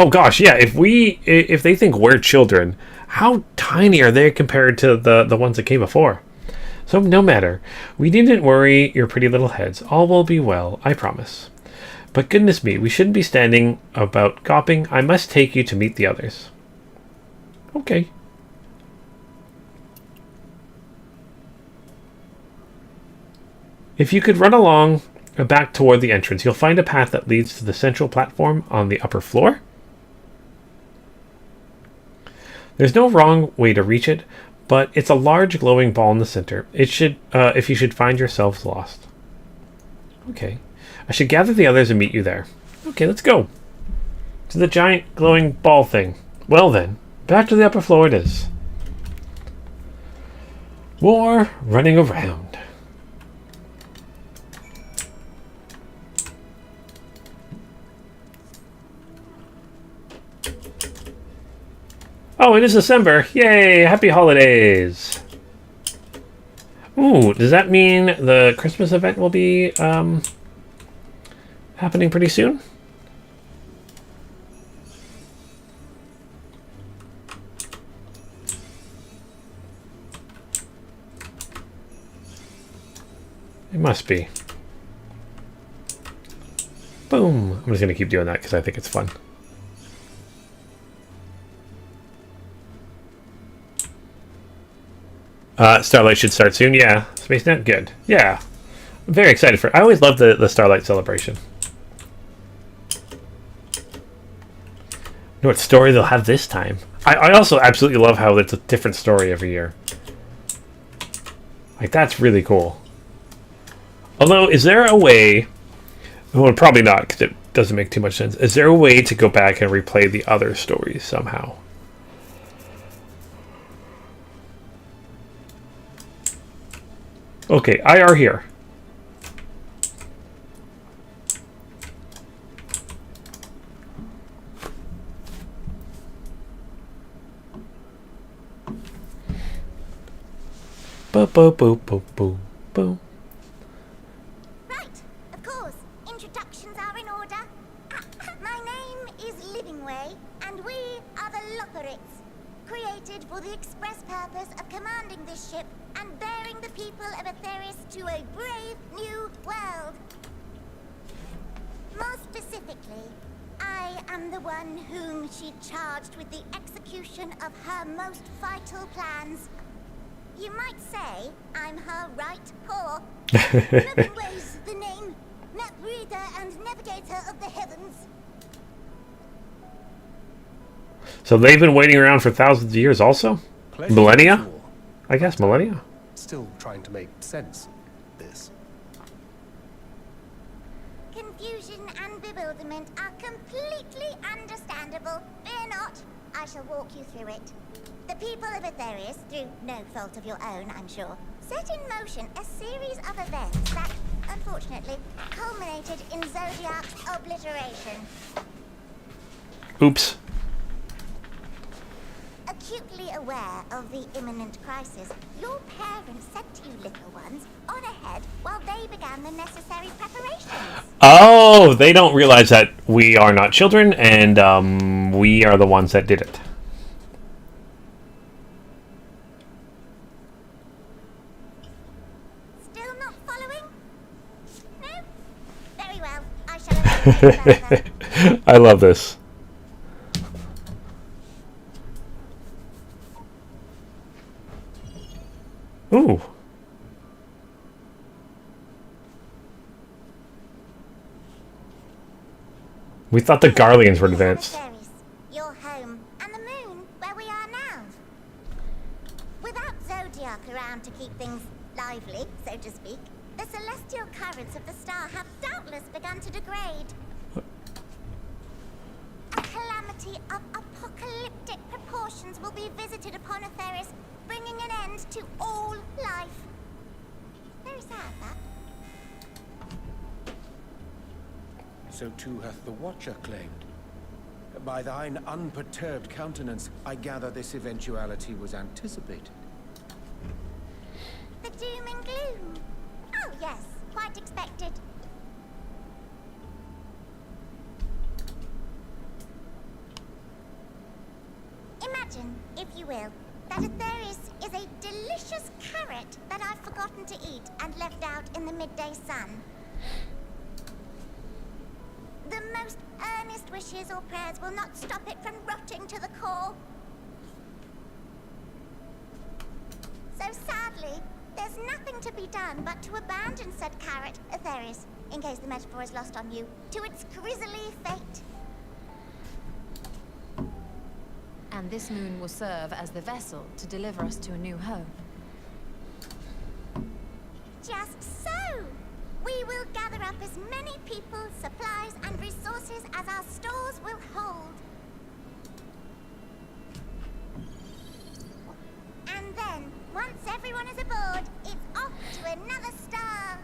Oh gosh, yeah. If they think we're children, how tiny are they compared to the ones that came before? So no matter. We needn't worry your pretty little heads. All will be well, I promise. But goodness me, we shouldn't be standing about gawping. I must take you to meet the others. Okay. If you could run along back toward the entrance, you'll find a path that leads to the central platform on the upper floor. There's no wrong way to reach it, but it's a large glowing ball in the center. It should, if you should find yourselves lost. Okay. I should gather the others and meet you there. Okay, let's go. To the giant glowing ball thing. Well then, back to the upper floor it is. More running around. Oh, it is December. Yay! Happy holidays. Ooh, does that mean the Christmas event will be happening pretty soon? It must be. Boom. I'm just going to keep doing that because I think it's fun. Starlight should start soon. Yeah. SpaceNet, good. Yeah. I'm very excited for it. I always love the Starlight celebration. Know what story they'll have this time? I also absolutely love how it's a different story every year. Like, that's really cool. Although, is there a way... Well, probably not, because it doesn't make too much sense. Is there a way to go back and replay the other stories somehow? Okay, IR here. Boo boo boo boo boo boo. Right, of course. Introductions are in order. My name is Livingway, and we are the Loporits, created for the express purpose of commanding this ship and bearing the people of Aetheris to a brave new world. More specifically, I am the one whom she charged with the execution of her most vital plans. You might say I'm her right paw. Livingway's the name, map reader and navigator of the heavens. So they've been waiting around for thousands of years also? Pleasure. Millennia? I guess millennia. Still trying to make sense of this. Confusion and bewilderment are completely understandable. Fear not, I shall walk you through it. The people of Aetheris, through no fault of your own, I'm sure, set in motion a series of events that, unfortunately, culminated in Zodiac's obliteration. Oops. Acutely aware of the imminent crisis, your parents sent you little ones on ahead while they began the necessary preparations. Oh, they don't realize that we are not children, and we are the ones that did it. Still not following? No? Very well. I shall explain further. I love this. Ooh. We thought the Garleans were advanced. Your home, and the moon, where we are now. Without Zodiac around to keep things lively, so to speak, the celestial currents of the star have doubtless begun to degrade. A calamity of apocalyptic proportions will be visited upon Aetheris, bringing an end to all life. Very sad, that. So too hath the Watcher claimed. By thine unperturbed countenance, I gather this eventuality was anticipated. The doom and gloom. Oh yes, quite expected. Imagine, if you will, that Atheris is a delicious carrot that I've forgotten to eat and left out in the midday sun. The most earnest wishes or prayers will not stop it from rotting to the core. So sadly, there's nothing to be done but to abandon said carrot, Atheris, in case the metaphor is lost on you, to its grisly fate. And this moon will serve as the vessel to deliver us to a new home. Just so! We will gather up as many people, supplies, and resources as our stores will hold. And then, once everyone is aboard, it's off to another star.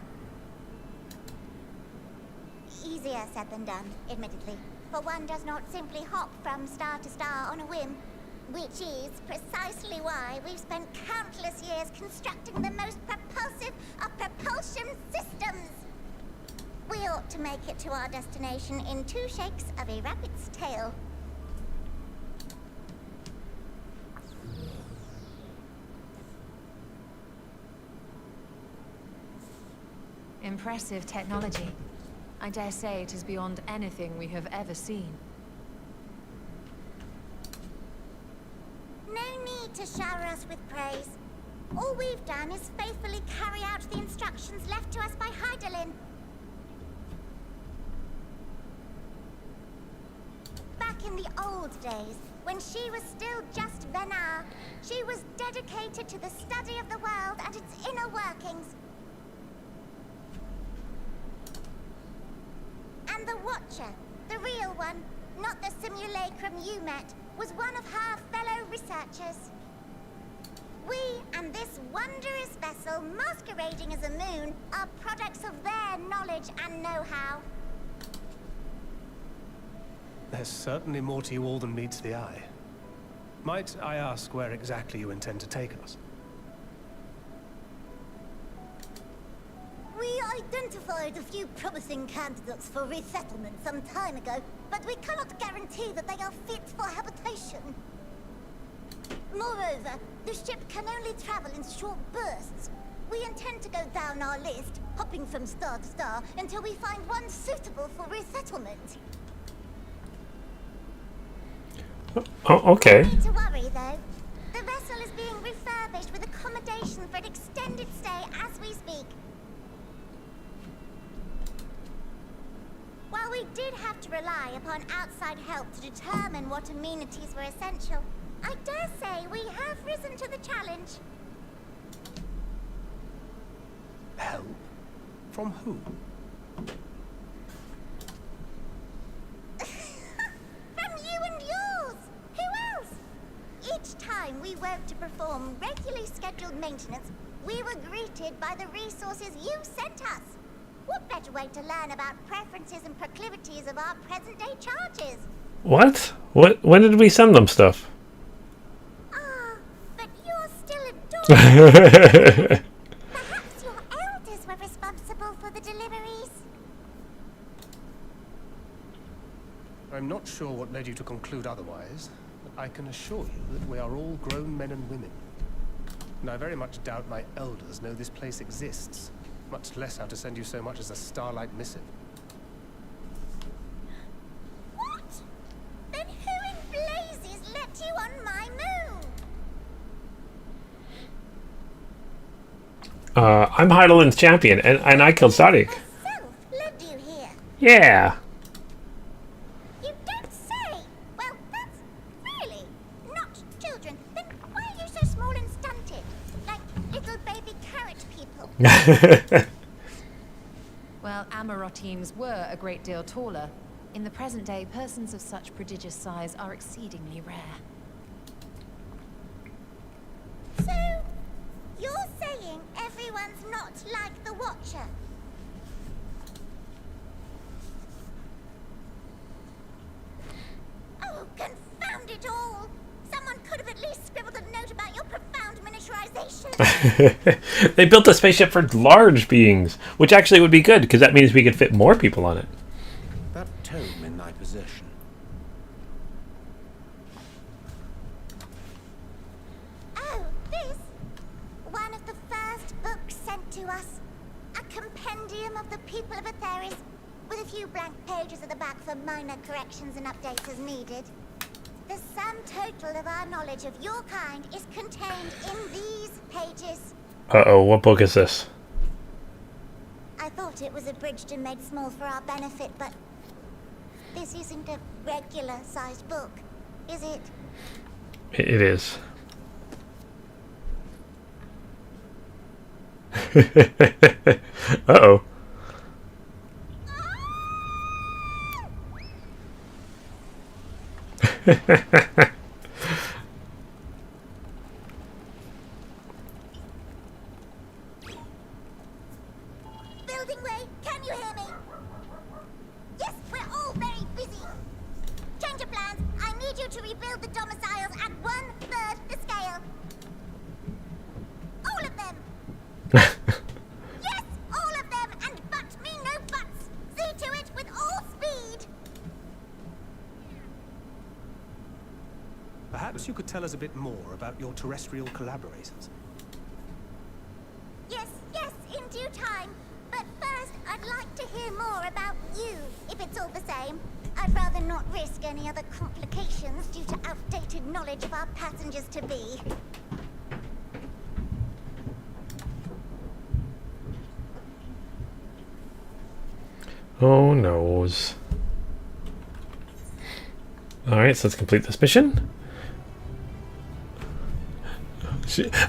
Easier said than done, admittedly. For one does not simply hop from star to star on a whim. Which is precisely why we've spent countless years constructing the most propulsive of propulsion systems. We ought to make it to our destination in 2 shakes of a rabbit's tail. Impressive technology. I dare say it is beyond anything we have ever seen. No need to shower us with praise. All we've done is faithfully carry out the instructions left to us by Hydaelyn. Back in the old days, when she was still just Venar, she was dedicated to the study of the world and its inner workings. And the Watcher, the real one, not the simulacrum you met, was one of her fellow researchers. We and this wondrous vessel masquerading as a moon are products of their knowledge and know-how. There's certainly more to you all than meets the eye. Might I ask where exactly you intend to take us? We identified a few promising candidates for resettlement some time ago, but we cannot guarantee that they are fit for habitation. Moreover, the ship can only travel in short bursts. We intend to go down our list, hopping from star to star, until we find one suitable for resettlement. Oh, okay. No need to worry, though. The vessel is being refurbished with accommodation for an extended stay as we speak. While we did have to rely upon outside help to determine what amenities were essential, I dare say we have risen to the challenge. Help? From who? From you and yours! Who else? Each time we woke to perform regularly scheduled maintenance, we were greeted by the resources you sent us. What better way to learn about preferences and proclivities of our present-day charges? What? When did we send them stuff? Ah, but you're still adorable. Perhaps your elders were responsible for the deliveries. I'm not sure what led you to conclude otherwise, but I can assure you that we are all grown men and women. And I very much doubt my elders know this place exists. Much less how to send you so much as a starlight missive. What? Then who in blazes let you on my moon? I'm Hydaelyn's champion, and I killed Sadiq. Myself led you here. Yeah. You don't say. Well, that's really not children. Then why are you so small and stunted? Like little baby carrot people. Well, Amarotines were a great deal taller. In the present day, persons of such prodigious size are exceedingly rare. So, you're saying everyone's not like the Watcher? Oh, confound it all! Someone could have at least scribbled a note about your profound miniaturization. They built a spaceship for large beings, which actually would be good, because that means we could fit more people on it. That tome in thy possession. us. A compendium of the people of Atheris, with a few blank pages at the back for minor corrections and updates as needed. The sum total of our knowledge of your kind is contained in these pages. Uh-oh, what book is this? I thought it was abridged and made small for our benefit, but this isn't a regular-sized book, is it? It is. Uh-oh. Building way, can you hear me? Yes, we're all very busy. Change of plans. I need you to rebuild the domiciles at 1/3 the scale. All of them. Yes, all of them, and but me no buts. See to it with all speed. Perhaps you could tell us a bit more about your terrestrial collaborators. Yes, in due time. But first, I'd like to hear more about you, if it's all the same. I'd rather not risk any other complications due to outdated knowledge of our passengers-to-be. Oh, noes. Alright, so let's complete this mission.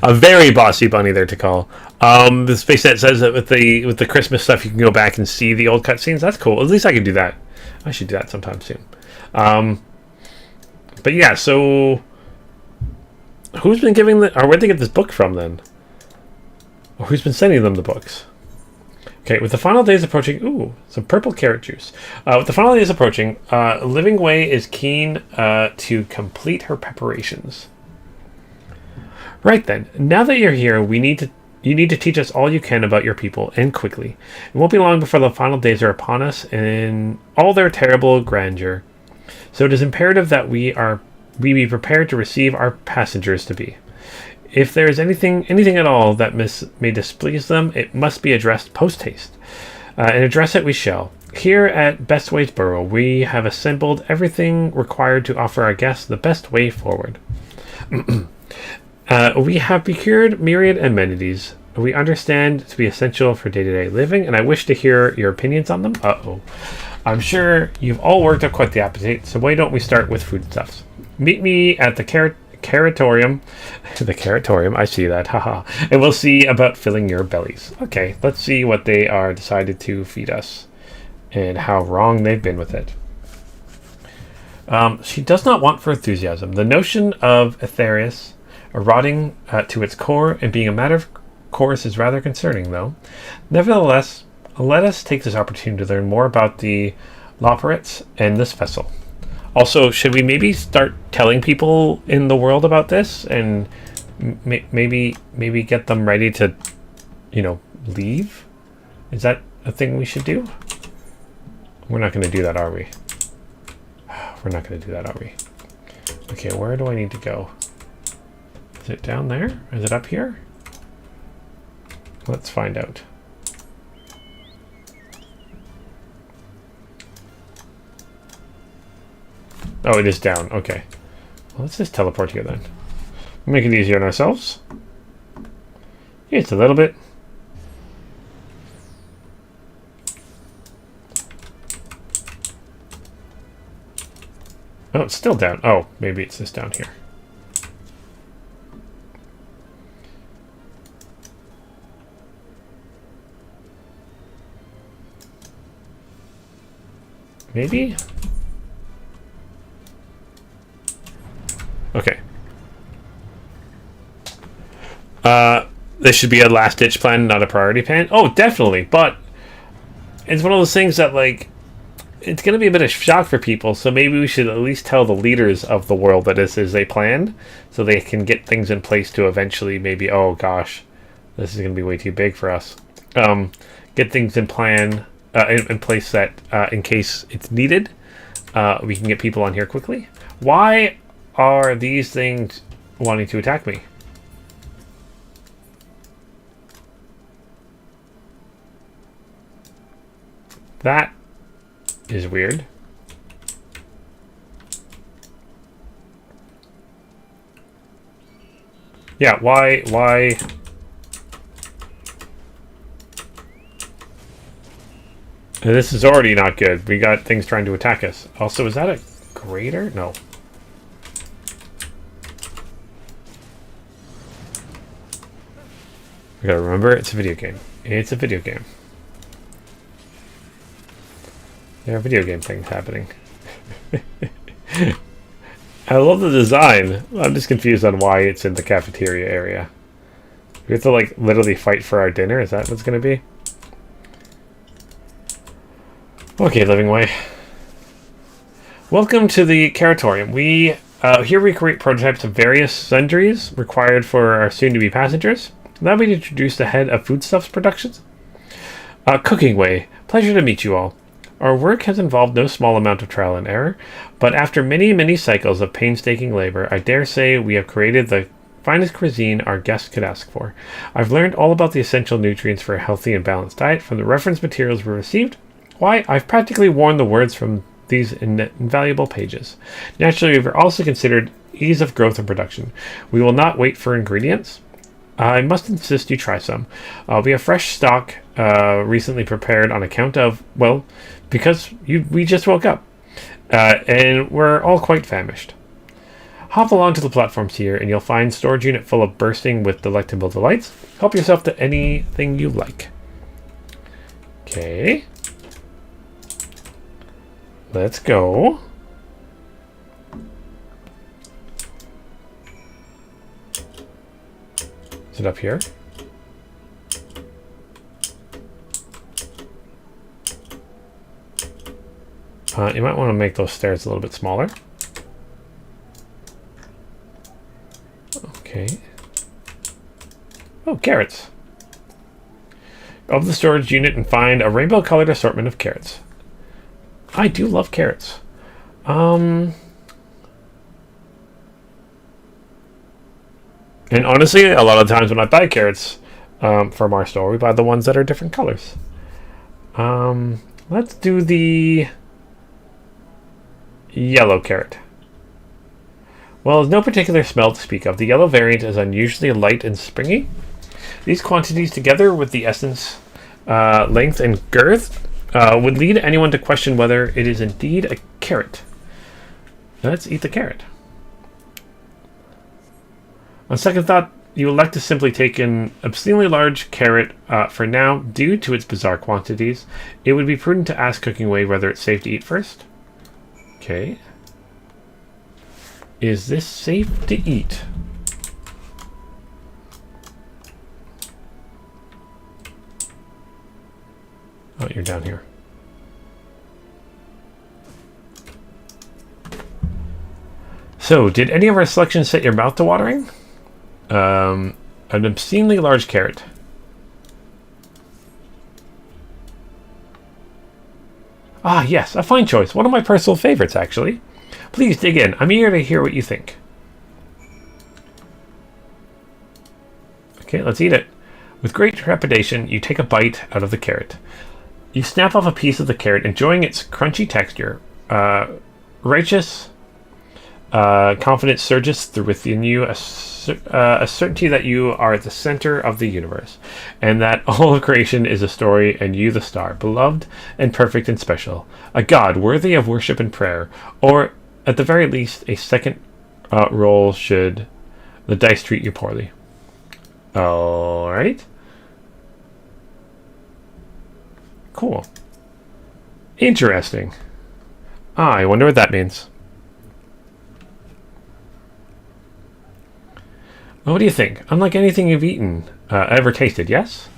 A very bossy bunny there to call. The space set says that with the Christmas stuff, you can go back and see the old cutscenes. That's cool. At least I can do that. I should do that sometime soon. But yeah, so who's been giving or where'd they get this book from then? Or who's been sending them the books? Okay, with the final days approaching, ooh, some purple carrot juice. With the final days approaching, Living Way is keen to complete her preparations. Right then, now that you're here, you need to teach us all you can about your people, and quickly. It won't be long before the final days are upon us in all their terrible grandeur. So it is imperative that we be prepared to receive our passengers to be. If there is anything at all that may displease them, it must be addressed post-haste. And address it we shall. Here at Bestway's Burrow, we have assembled everything required to offer our guests the best way forward. We have procured myriad amenities we understand to be essential for day-to-day living, and I wish to hear your opinions on them. Uh-oh. I'm sure you've all worked up quite the appetite, so why don't we start with foodstuffs? Meet me at the Carrotorium. The Carrotorium, I see that, haha. And we'll see about filling your bellies. Okay, let's see what they are decided to feed us, and how wrong they've been with it. She does not want for enthusiasm. The notion of Aetherius rotting to its core and being a matter of course is rather concerning, though. Nevertheless, let us take this opportunity to learn more about the Loporets and this vessel. Also, should we maybe start telling people in the world about this and maybe get them ready to, leave? Is that a thing we should do? We're not going to do that, are we? We're not going to do that, are we? Okay, where do I need to go? Is it down there? Is it up here? Let's find out. Oh, it is down. Okay. Well, let's just teleport here then. Make it easier on ourselves. Yeah, it's a little bit. Oh, it's still down. Oh, maybe it's just down here. Maybe? Okay. This should be a last-ditch plan, not a priority plan. Oh, definitely. But it's one of those things that, it's going to be a bit of shock for people. So maybe we should at least tell the leaders of the world that this is a plan, so they can get things in place to eventually maybe, oh gosh, this is going to be way too big for us. Get things in place that in case it's needed, we can get people on here quickly. Why are these things wanting to attack me? That is weird. Yeah, why? This is already not good. We got things trying to attack us. Also, is that a grater? No. We gotta remember, it's a video game. It's a video game. There are video game things happening. I love the design. I'm just confused on why it's in the cafeteria area. We have to, like, literally fight for our dinner? Is that what's gonna be? Okay, Living Way. Welcome to the Caratorium. Here we create prototypes of various sundries required for our soon-to-be passengers. Allow me to introduce the head of foodstuffs productions. Cooking Way. Pleasure to meet you all. Our work has involved no small amount of trial and error, but after many, many cycles of painstaking labor, I dare say we have created the finest cuisine our guests could ask for. I've learned all about the essential nutrients for a healthy and balanced diet from the reference materials we received. Why, I've practically worn the words from these invaluable pages. Naturally, we've also considered ease of growth and production. We will not wait for ingredients. I must insist you try some. We have fresh stock recently prepared on account of, well, because we just woke up. And we're all quite famished. Hop along to the platforms here and you'll find storage unit full of bursting with delectable delights. Help yourself to anything you like. Okay. Let's go. Is it up here? You might want to make those stairs a little bit smaller. Okay. Oh, carrots. Open the storage unit and find a rainbow-colored assortment of carrots. I do love carrots. And honestly, a lot of times when I buy carrots from our store, we buy the ones that are different colors. Let's do the yellow carrot. Well, there's no particular smell to speak of. The yellow variant is unusually light and springy. These quantities, together with the essence, length, and girth, would lead anyone to question whether it is indeed a carrot. Let's eat the carrot. On second thought, you would like to simply take an obscenely large carrot for now. Due to its bizarre quantities, it would be prudent to ask Cooking Way whether it's safe to eat first. Okay. Is this safe to eat? Oh, you're down here. So, did any of our selections set your mouth to watering? An obscenely large carrot. Ah, yes, a fine choice. One of my personal favorites, actually. Please dig in. I'm eager to hear what you think. Okay, let's eat it. With great trepidation, you take a bite out of the carrot. You snap off a piece of the carrot, enjoying its crunchy texture. Righteous confidence surges through within you, a certainty that you are at the center of the universe, and that all of creation is a story, and you the star, beloved and perfect and special, a god worthy of worship and prayer, or at the very least, a second roll should the dice treat you poorly. All right. Cool. Interesting. I wonder what that means. Well, what do you think? Unlike anything you've eaten, ever tasted, yes?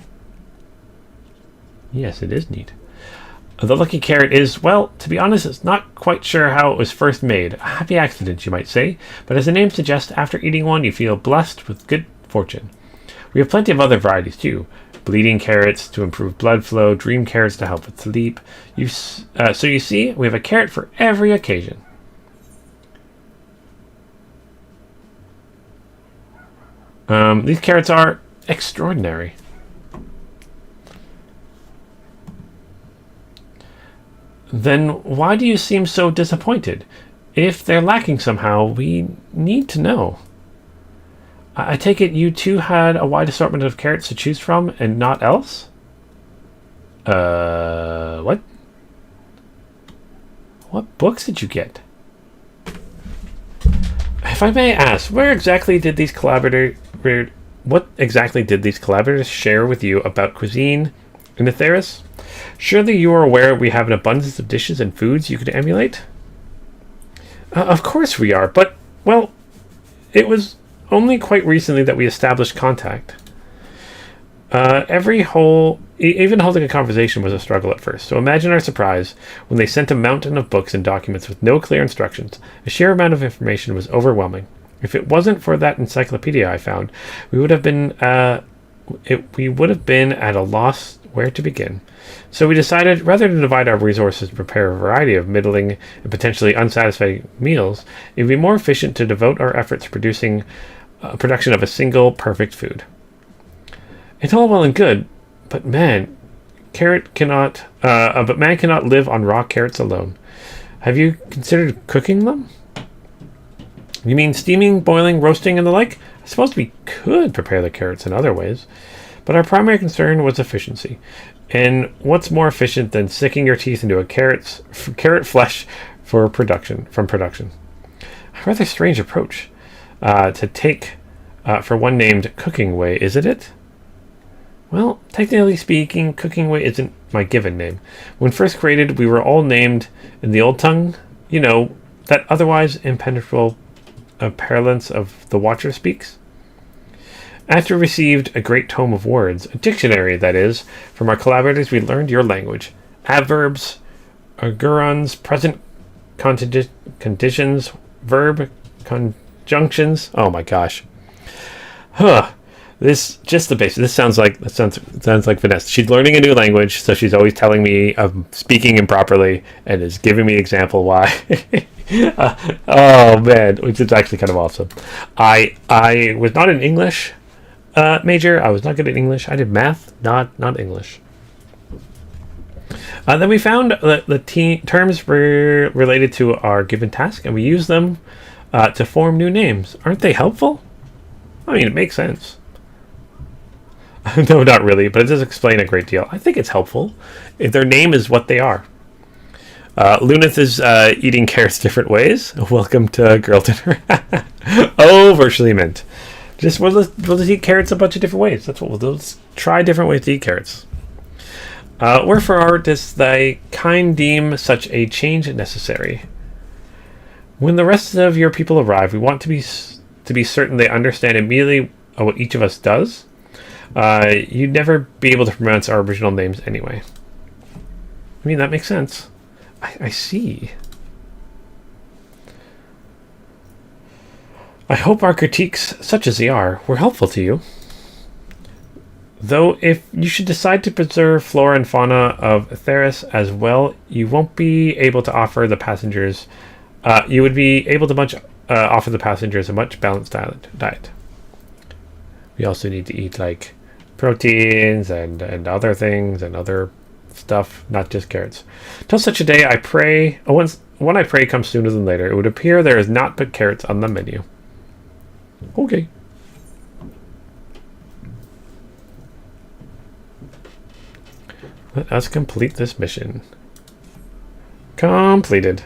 Yes, it is neat. The lucky carrot is, well, to be honest, it's not quite sure how it was first made. A happy accident, you might say. But as the name suggests, after eating one, you feel blessed with good fortune. We have plenty of other varieties, too. Bleeding carrots to improve blood flow, dream carrots to help with sleep. So you see, we have a carrot for every occasion. These carrots are extraordinary. Then why do you seem so disappointed? If they're lacking somehow, we need to know. I take it you two had a wide assortment of carrots to choose from and not else? What? What books did you get? If I may ask, what exactly did these collaborators share with you about cuisine in Etheris? Surely you are aware we have an abundance of dishes and foods you could emulate? Of course we are, but, well, it was only quite recently that we established contact. Even holding a conversation was a struggle at first, so imagine our surprise when they sent a mountain of books and documents with no clear instructions. The sheer amount of information was overwhelming. If it wasn't for that encyclopedia I found, we would have been at a loss where to begin. So we decided, rather than divide our resources to prepare a variety of middling and potentially unsatisfying meals, it would be more efficient to devote our efforts to production of a single perfect food. It's all well and good, but man cannot live on raw carrots alone. Have you considered cooking them? You mean steaming, boiling, roasting, and the like? I suppose we could prepare the carrots in other ways, but our primary concern was efficiency. And what's more efficient than sticking your teeth into a carrot flesh from production? A rather strange approach to take for one named Cooking Way, isn't it? Well, technically speaking, Cooking Way isn't my given name. When first created, we were all named in the old tongue, that otherwise impenetrable parlance of the Watcher speaks. After we received a great tome of words, a dictionary that is, from our collaborators, we learned your language. Adverbs, augurons, present conditions, verb conjunctions. Oh my gosh. This just the basics. This sounds like Vanessa. She's learning a new language, so she's always telling me I'm speaking improperly and is giving me example why. Oh man, which is actually kind of awesome. I was not an English major. I was not good at English. I did math, not English. Then we found the terms were related to our given task, and we used them to form new names. Aren't they helpful? I mean, it makes sense. No, not really, but it does explain a great deal. I think it's helpful if their name is what they are. Lunith is eating carrots different ways. Welcome to Girl Dinner. Oh, virtually meant. We'll just eat carrots a bunch of different ways. That's what we'll do. Let's try different ways to eat carrots. Wherefore does thy kind deem such a change necessary? When the rest of your people arrive, we want to be certain they understand immediately what each of us does. You'd never be able to pronounce our original names anyway. I mean, that makes sense. I see. I hope our critiques, such as they are, were helpful to you. Though if you should decide to preserve flora and fauna of Etheris as well, you won't be able to offer the passengers... you would be able to offer the passengers a much balanced diet. We also need to eat, like, proteins and other things and other stuff, not just carrots. Till such a day I pray, when I pray comes sooner than later, it would appear there is not but carrots on the menu. Okay. Let us complete this mission. Completed.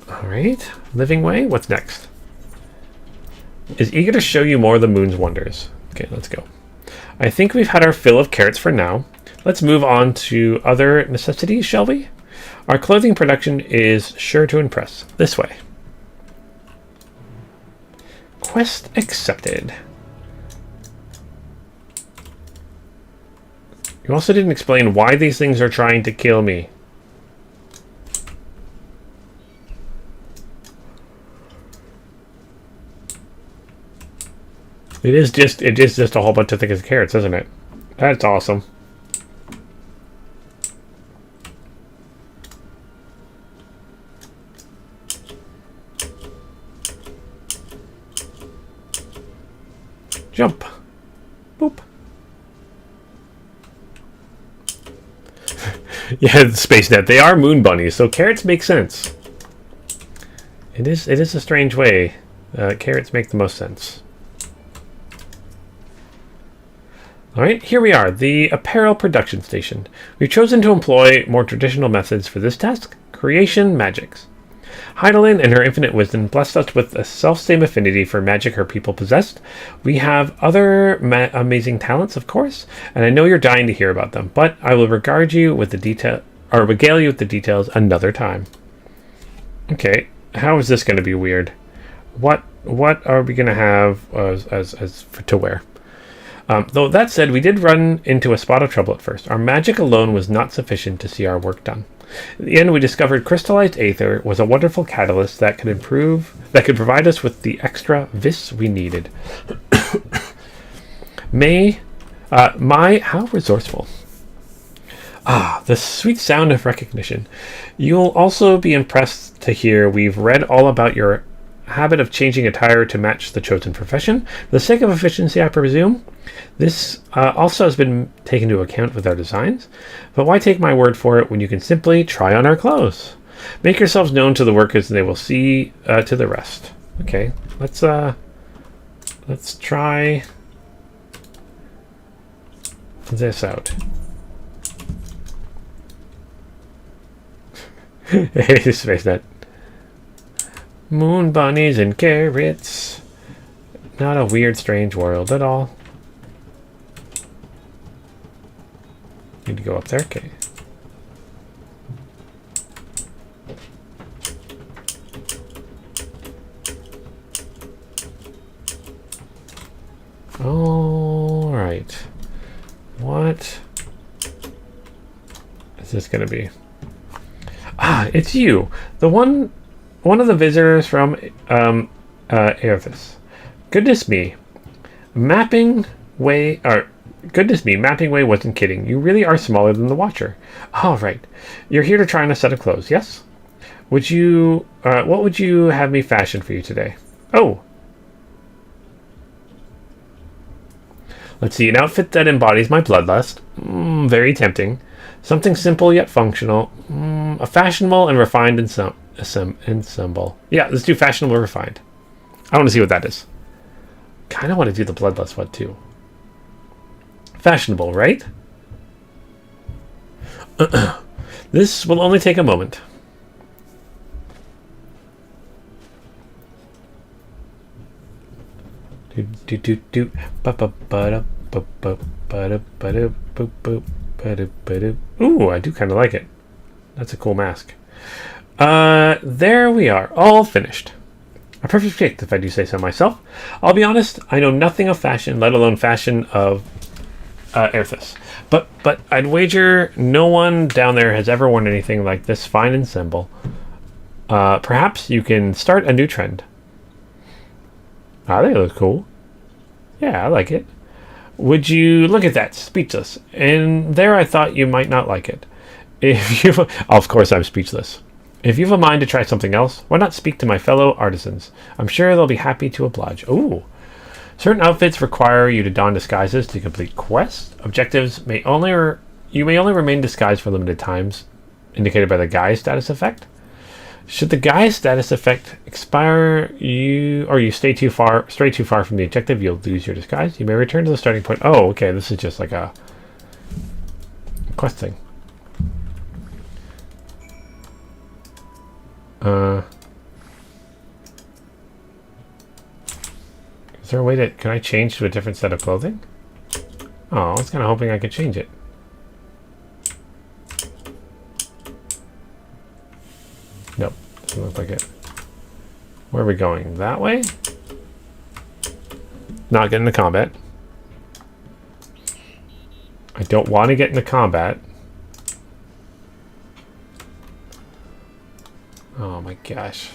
Alright, Living Way, what's next? Is eager to show you more of the moon's wonders. Okay, let's go. I think we've had our fill of carrots for now. Let's move on to other necessities, shall we? Our clothing production is sure to impress. This way. Quest accepted. You also didn't explain why these things are trying to kill me. It is just a whole bunch of things of carrots, isn't it? That's awesome. Jump. Boop. Yeah, Space Net. They are moon bunnies, so carrots make sense. It is a strange way. Carrots make the most sense. Alright, here we are, the apparel production station. We've chosen to employ more traditional methods for this task, creation magics. Hydaelyn and her infinite wisdom blessed us with a self-same affinity for magic her people possessed. We have other amazing talents, of course, and I know you're dying to hear about them, but I will regale you with the details another time. Okay, how is this going to be weird? What are we going to have to wear? Though that said, we did run into a spot of trouble at first. Our magic alone was not sufficient to see our work done. In the end, we discovered crystallized aether was a wonderful catalyst that could provide us with the extra vis we needed. How resourceful. The sweet sound of recognition. You'll also be impressed to hear we've read all about your habit of changing attire to match the chosen profession. For the sake of efficiency, I presume. This also has been taken into account with our designs. But why take my word for it when you can simply try on our clothes? Make yourselves known to the workers and they will see to the rest. Okay, let's try this out. Hey, Space Net. Moon bunnies and carrots. Not a weird, strange world at all. Need to go up there? Okay. Alright. What is this going to be? It's you. The one of the visitors from Aerithis. Goodness me, Mapping Way wasn't kidding. You really are smaller than the Watcher. All right, you're here to try on a set of clothes, yes? What would you have me fashion for you today? Oh, let's see, an outfit that embodies my bloodlust. Very tempting. Something simple yet functional. A fashionable and refined ensemble. Yeah, let's do fashionable refined. I want to see what that is. Kind of want to do the bloodlust one too. Fashionable, right? This will only take a moment. Ooh, I do kind of like it. That's a cool mask. There we are, all finished. A perfect fit, if I do say so myself. I'll be honest, I know nothing of fashion, let alone fashion of Aerithis. But I'd wager no one down there has ever worn anything like this fine ensemble. Perhaps you can start a new trend. They look cool. Yeah, I like it. Would you look at that? Speechless. And there I thought you might not like it. Of course I'm speechless. If you have a mind to try something else, why not speak to my fellow artisans? I'm sure they'll be happy to oblige. Ooh. Certain outfits require you to don disguises to complete quests. Objectives you may only remain disguised for limited times, indicated by the guise status effect. Should the guise status effect expire or you stray too far from the objective, you'll lose your disguise. You may return to the starting point. Oh, okay, this is just like a quest thing. Is there a way can I change to a different set of clothing? Oh, I was kind of hoping I could change it. Nope, doesn't look like it. Where are we going? That way? Not getting into combat. I don't want to get into combat. Oh my gosh.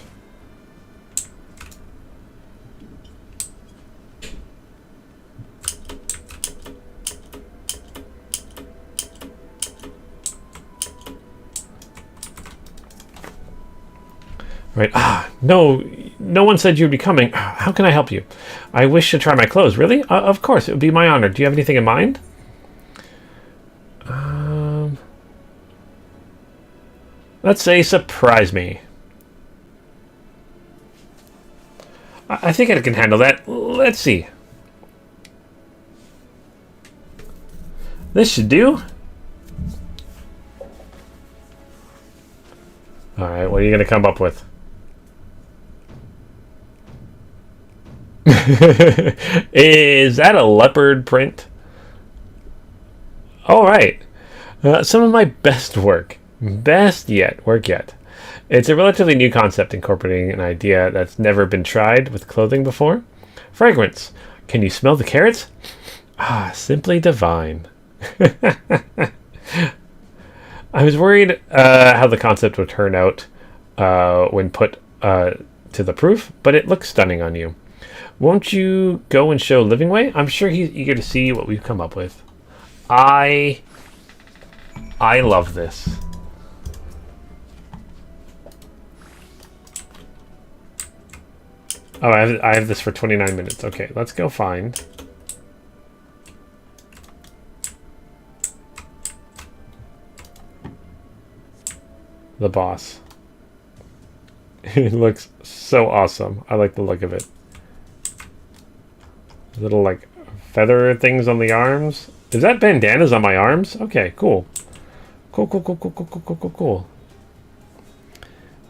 Right. No one said you'd be coming. How can I help you? I wish to try my clothes. Really? Of course, it would be my honor. Do you have anything in mind? Let's say surprise me. I think I can handle that. Let's see. This should do. Alright, what are you going to come up with? Is that a leopard print? Alright. Some of my best work. Best work yet. It's a relatively new concept incorporating an idea that's never been tried with clothing before. Fragrance. Can you smell the carrots? Ah, simply divine. I was worried how the concept would turn out when put to the proof, but it looks stunning on you. Won't you go and show Livingway? I'm sure he's eager to see what we've come up with. I love this. Oh, I have this for 29 minutes. Okay, let's go find the boss. It looks so awesome. I like the look of it. Little like feather things on the arms. Is that bandanas on my arms? Okay, cool. Cool.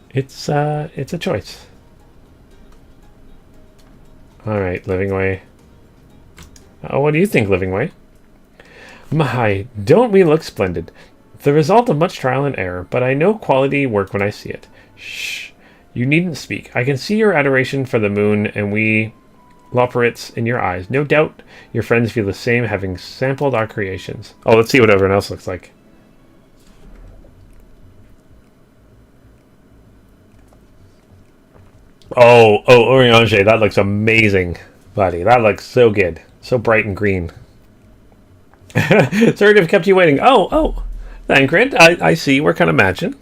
It's a choice. Alright, Livingway. Oh, what do you think, Livingway? My, don't we look splendid? The result of much trial and error, but I know quality work when I see it. Shh. You needn't speak. I can see your adoration for the moon and we Loporits in your eyes. No doubt your friends feel the same, having sampled our creations. Oh, let's see what everyone else looks like. Oh, Orange, that looks amazing, buddy. That looks so good. So bright and green. Sorry to have kept you waiting. Oh, Thancred, I see. We're kind of matching.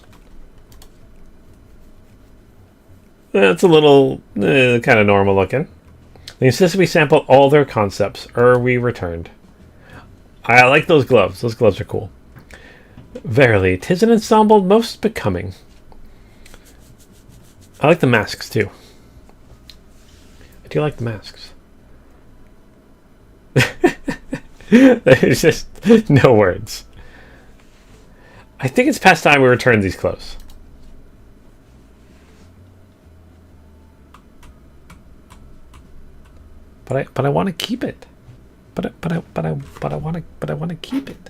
It's a little kind of normal looking. They insist we sample all their concepts, or we returned. I like those gloves. Those gloves are cool. Verily, 'tis an ensemble most becoming. I like the masks, too. I do like the masks. There's just no words. I think it's past time we return these clothes. But I want to keep it. But I want to keep it.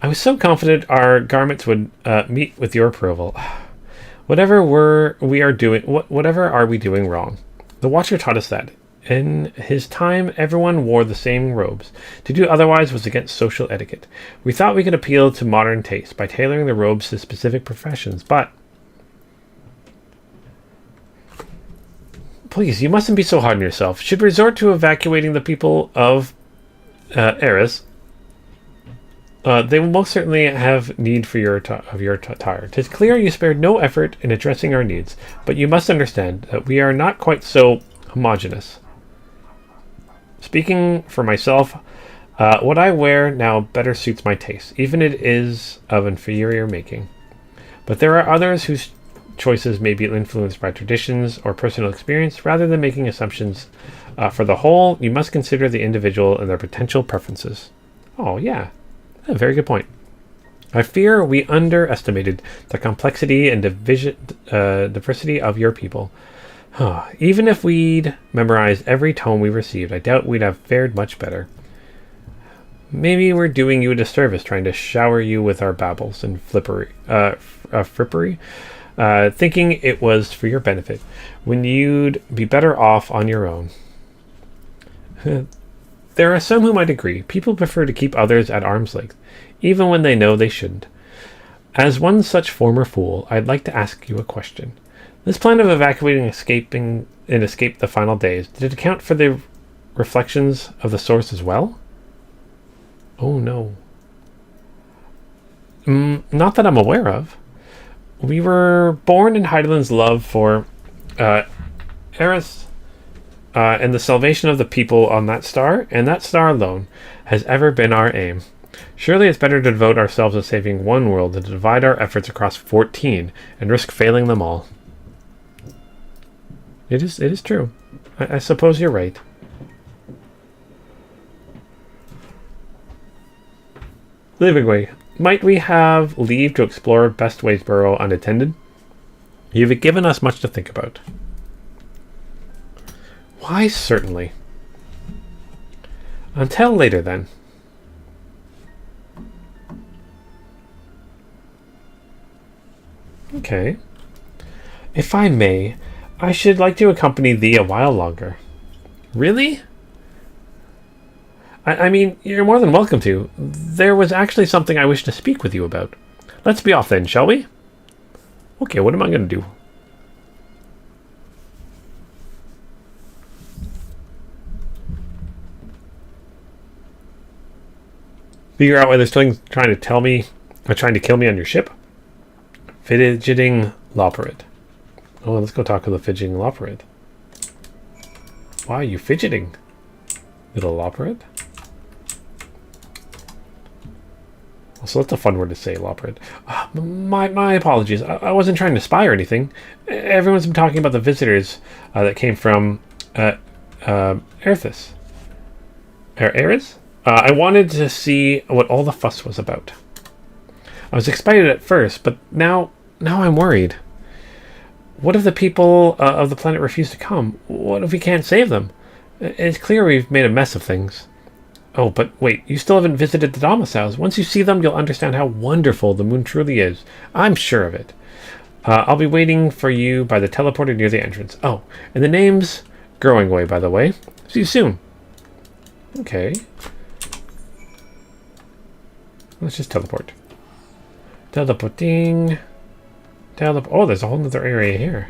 I was so confident our garments would meet with your approval. Whatever are we doing wrong? The Watcher taught us that. In his time, everyone wore the same robes. To do otherwise was against social etiquette. We thought we could appeal to modern taste by tailoring the robes to specific professions, but... Please, you mustn't be so hard on yourself. Should we resort to evacuating the people of Eris, they will most certainly have need for your attire. 'Tis clear you spared no effort in addressing our needs, but you must understand that we are not quite so homogeneous. Speaking for myself, what I wear now better suits my taste, even it is of inferior making. But there are others whose choices may be influenced by traditions or personal experience. Rather than making assumptions for the whole, you must consider the individual and their potential preferences. Oh, yeah. A very good point. I fear we underestimated the complexity and diversity of your people. Even if we'd memorized every tome we received, I doubt we'd have fared much better. Maybe we're doing you a disservice trying to shower you with our babbles and frippery, thinking it was for your benefit, when you'd be better off on your own. There are some who might agree. People prefer to keep others at arm's length, even when they know they shouldn't. As one such former fool, I'd like to ask you a question. This plan of evacuating, escape the final days, did it account for the reflections of the source as well? Oh no. Not that I'm aware of. We were born in Hydaelyn's love for Eris and the salvation of the people on that star, and that star alone has ever been our aim. Surely it's better to devote ourselves to saving one world than to divide our efforts across 14 and risk failing them all. It is true. I suppose you're right. Livingway, might we have leave to explore Bestwaysboro unattended? You've given us much to think about. Why, certainly. Until later, then. Okay. If I may, I should like to accompany thee a while longer. Really? I mean, you're more than welcome to. There was actually something I wish to speak with you about. Let's be off then, shall we? Okay, what am I going to do? Figure out why they're still trying to kill me on your ship? Fidgeting Loperid. Oh, let's go talk to the fidgeting Loperid. Why are you fidgeting, little Loperid? Also, that's a fun word to say, Loperid. My apologies. I wasn't trying to spy or anything. Everyone's been talking about the visitors that came from Erithus. Eris? I wanted to see what all the fuss was about. I was excited at first, but now I'm worried. What if the people of the planet refuse to come? What if we can't save them? It's clear we've made a mess of things. Oh, but wait, you still haven't visited the domiciles. Once you see them, you'll understand how wonderful the moon truly is. I'm sure of it. I'll be waiting for you by the teleporter near the entrance. Oh, and the name's Growing Way, by the way. See you soon. Okay. Let's just teleport. Teleporting. Oh, there's a whole other area here.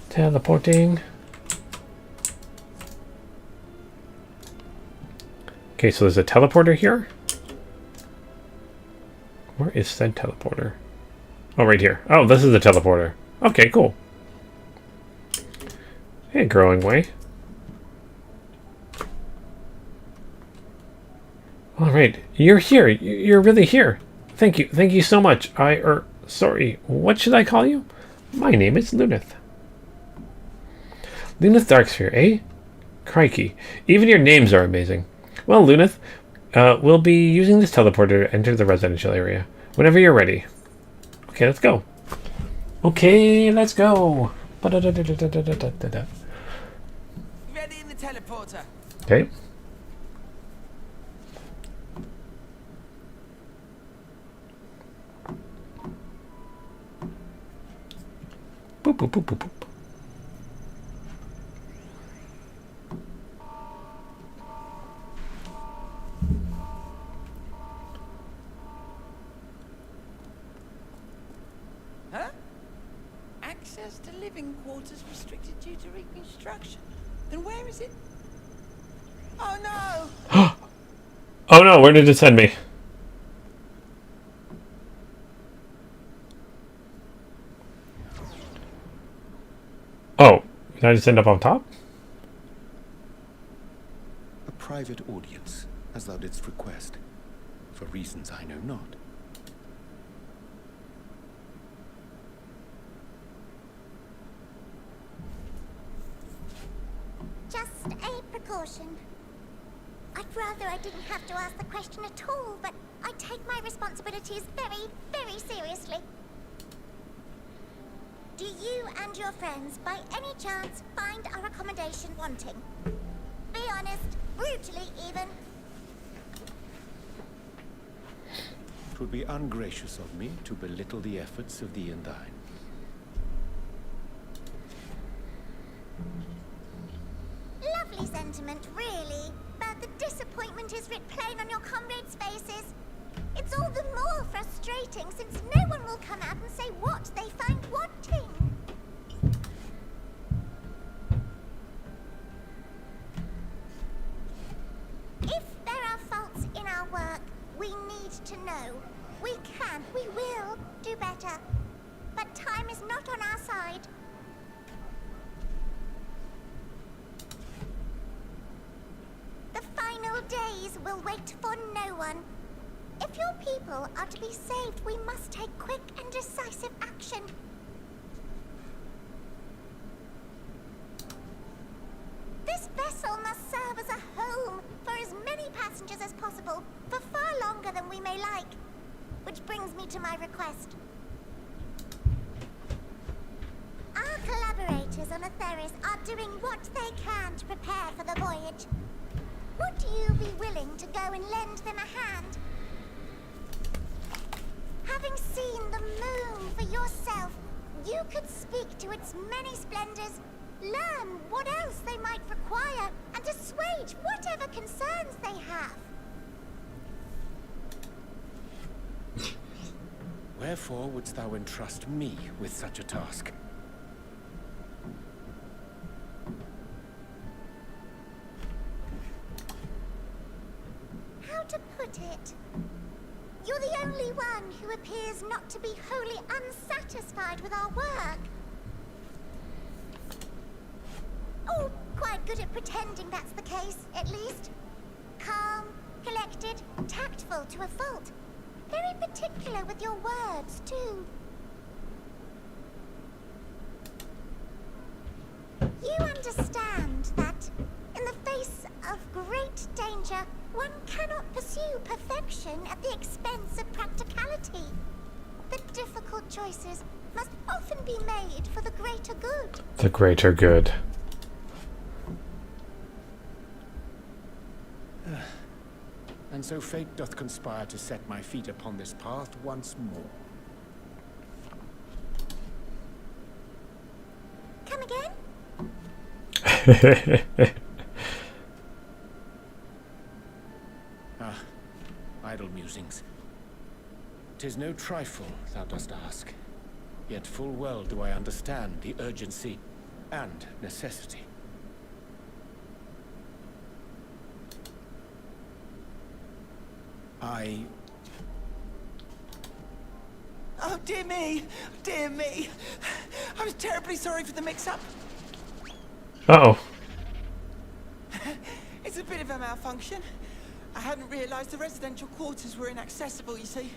Teleporting. Okay, so there's a teleporter here. Where is said teleporter? Oh, right here. Oh, this is the teleporter. Okay, cool. Hey, Growing Way. All right, you're here. You're really here. Thank you. Thank you so much. Sorry. What should I call you? My name is Luneth. Luneth Darksphere, eh? Crikey. Even your names are amazing. Well, Luneth, we'll be using this teleporter to enter the residential area. Whenever you're ready. Okay, let's go. Okay, let's go. Ready in the teleporter. Okay. Boop, boop, boop, boop, boop. Huh? Access to living quarters restricted due to reconstruction. Then where is it? Oh no! Oh no, where did it send me? Oh, did I just end up on top? A private audience, as thou didst request, for reasons I know not. Just a precaution. I'd rather I didn't have to ask the question at all, but I take my responsibilities very, very seriously. Do you and your friends, by any chance, find our accommodation wanting? Be honest, brutally even. It would be ungracious of me to belittle the efforts of thee and thine. Lovely sentiment, really. But the disappointment is writ plain on your comrades' faces. It's all the more frustrating since no one will come out and say what they find wanting. If there are faults in our work, we need to know. We can, we will do better. But time is not on our side. The final days These will wait for no one. If your people are to be saved, we must take quick and decisive action. This vessel must serve as a home for as many passengers as possible, for far longer than we may like. Which brings me to my request. Our collaborators on Atheris are doing what they can to prepare for the voyage. Would you be willing to go and lend them a hand? Having seen the moon for yourself, you could speak to its many splendors, learn what else they might require, and assuage whatever concerns they have. Wherefore wouldst thou entrust me with such a task? How to put it? You're the only one who appears not to be wholly unsatisfied with our work. Oh, quite good at pretending that's the case, at least. Calm, collected, tactful to a fault. Very particular with your words, too. You understand that, in the face of great danger, one cannot pursue perfection at the expense of practicality. The difficult choices must often be made for the greater good. The greater good. And so fate doth conspire to set my feet upon this path once more. Come again? Idle musings. 'Tis no trifle, thou dost ask. Yet full well do I understand the urgency and necessity. Oh, dear me! Dear me! I was terribly sorry for the mix-up. Uh-oh. It's a bit of a malfunction. I hadn't realized the residential quarters were inaccessible, you see.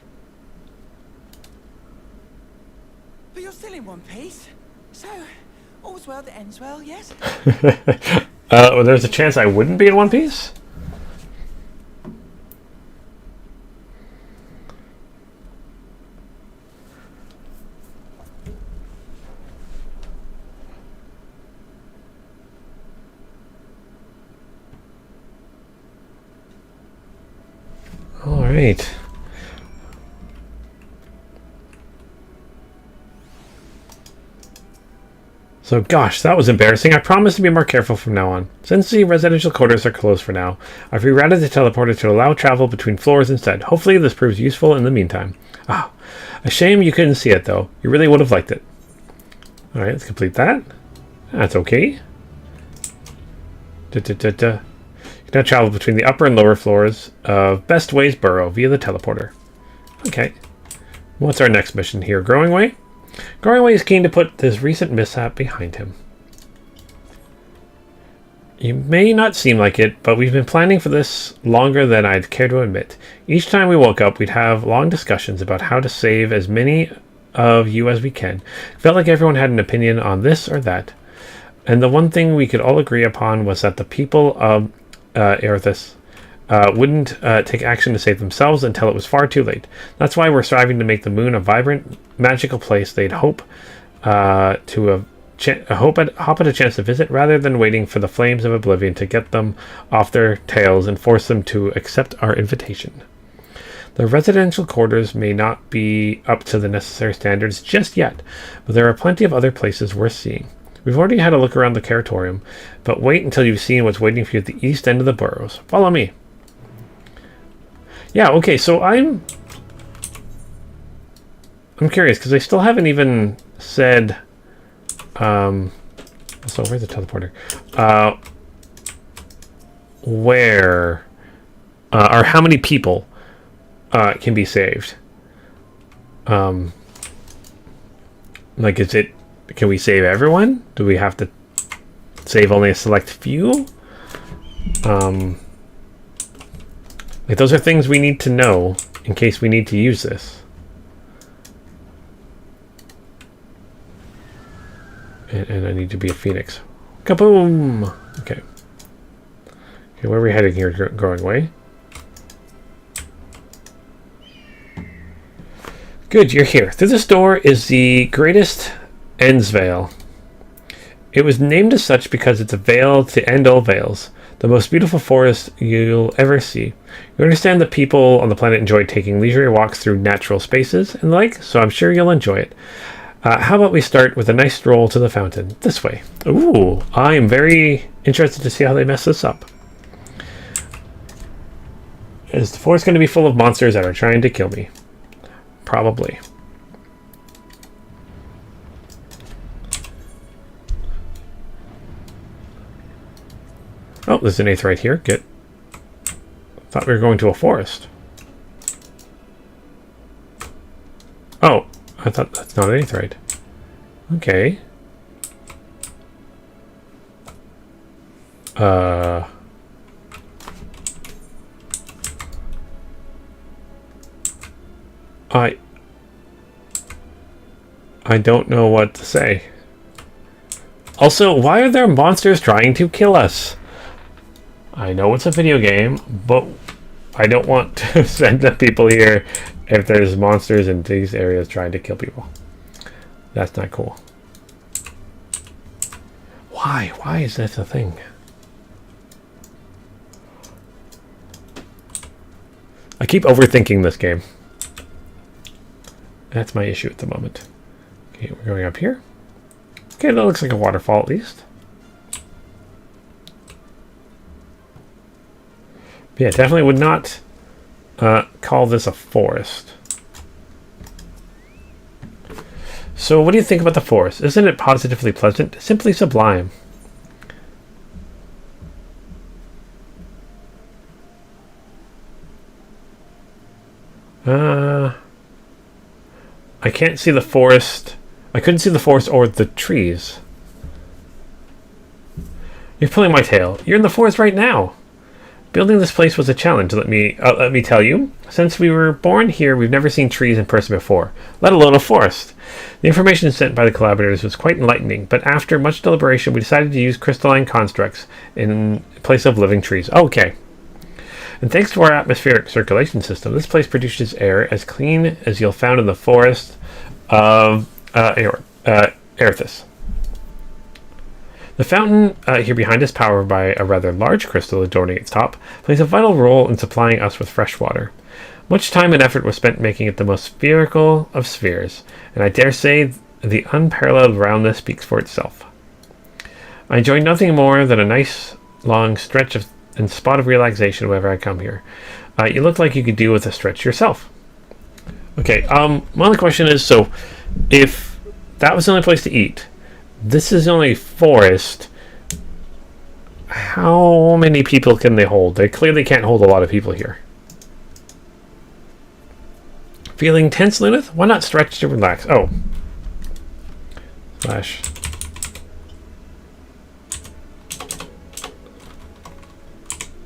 But you're still in one piece. So, all's well that ends well, yes? Well, there's a chance I wouldn't be in One Piece? All right. So, gosh, that was embarrassing. I promise to be more careful from now on. Since the residential quarters are closed for now, I've rerouted the teleporter to allow travel between floors instead. Hopefully this proves useful in the meantime. Ah, a shame you couldn't see it, though. You really would have liked it. All right, let's complete that. That's okay. You can now travel between the upper and lower floors of Best Ways Burrow via the teleporter. Okay. What's our next mission here? Growing Way? Growing Way is keen to put this recent mishap behind him. You may not seem like it, but we've been planning for this longer than I'd care to admit. Each time we woke up, we'd have long discussions about how to save as many of you as we can. Felt like everyone had an opinion on this or that. And the one thing we could all agree upon was that the people of Erithus wouldn't take action to save themselves until it was far too late. That's why we're striving to make the moon a vibrant, magical place they'd hop at a chance to visit, rather than waiting for the flames of oblivion to get them off their tails and force them to accept our invitation. The residential quarters may not be up to the necessary standards just yet, but there are plenty of other places worth seeing. We've already had a look around the Curatorium, but wait until you've seen what's waiting for you at the east end of the burrows. Follow me. Yeah, okay, so I'm curious, because they still haven't even said... so where's the teleporter? Where... or how many people can be saved? Like, is it... Can we save everyone? Do we have to save only a select few? Like, those are things we need to know in case we need to use this. And I need to be a phoenix. Kaboom! Okay. Okay, where are we heading here? Growing way. Good, you're here. Through this door is the greatest End's Veil. It was named as such because it's a veil to end all veils. The most beautiful forest you'll ever see. You understand that people on the planet enjoy taking leisurely walks through natural spaces and the like, so I'm sure you'll enjoy it. How about we start with a nice stroll to the fountain? This way. Ooh, I am very interested to see how they mess this up. Is the forest going to be full of monsters that are trying to kill me? Probably. Oh, there's an eighth right here. Good. Thought we were going to a forest. Oh, I thought that's not an eighth right. Okay. I don't know what to say. Also, why are there monsters trying to kill us? I know it's a video game, but I don't want to send the people here if there's monsters in these areas trying to kill people. That's not cool. Why? Why is this a thing? I keep overthinking this game. That's my issue at the moment. Okay, we're going up here. Okay, that looks like a waterfall at least. Yeah, definitely would not call this a forest. So what do you think about the forest? Isn't it positively pleasant? Simply sublime. I can't see the forest. I couldn't see the forest or the trees. You're pulling my tail. You're in the forest right now. Building this place was a challenge, let me tell you. Since we were born here, we've never seen trees in person before, let alone a forest. The information sent by the collaborators was quite enlightening, but after much deliberation, we decided to use crystalline constructs in place of living trees. Okay. And thanks to our atmospheric circulation system, this place produces air as clean as you'll find in the forest of Erithus. The fountain here behind us, powered by a rather large crystal adorning its top, plays a vital role in supplying us with fresh water. Much time and effort was spent making it the most spherical of spheres, and I dare say the unparalleled roundness speaks for itself. I enjoy nothing more than a nice long stretch and spot of relaxation whenever I come here. You look like you could do with a stretch yourself. Okay, my only question is, so if that was the only place to eat, this is the only forest, how many people can they hold? They clearly can't hold a lot of people here. Feeling tense, Luneth? Why not stretch to relax? Oh. Slash.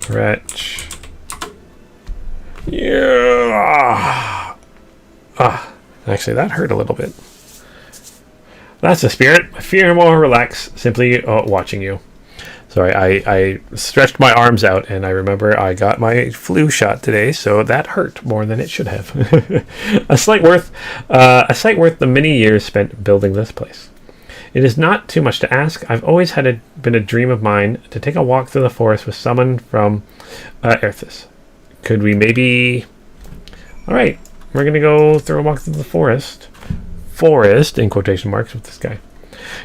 Stretch. Yeah. Actually, that hurt a little bit. That's the spirit. I feel more relaxed simply watching you. Sorry, I stretched my arms out, and I remember I got my flu shot today, so that hurt more than it should have. a sight worth the many years spent building this place. It is not too much to ask. I've always been a dream of mine to take a walk through the forest with someone from Erithus. Could we maybe... Alright, we're going to go through a walk through the forest. Forest, in quotation marks, with this guy.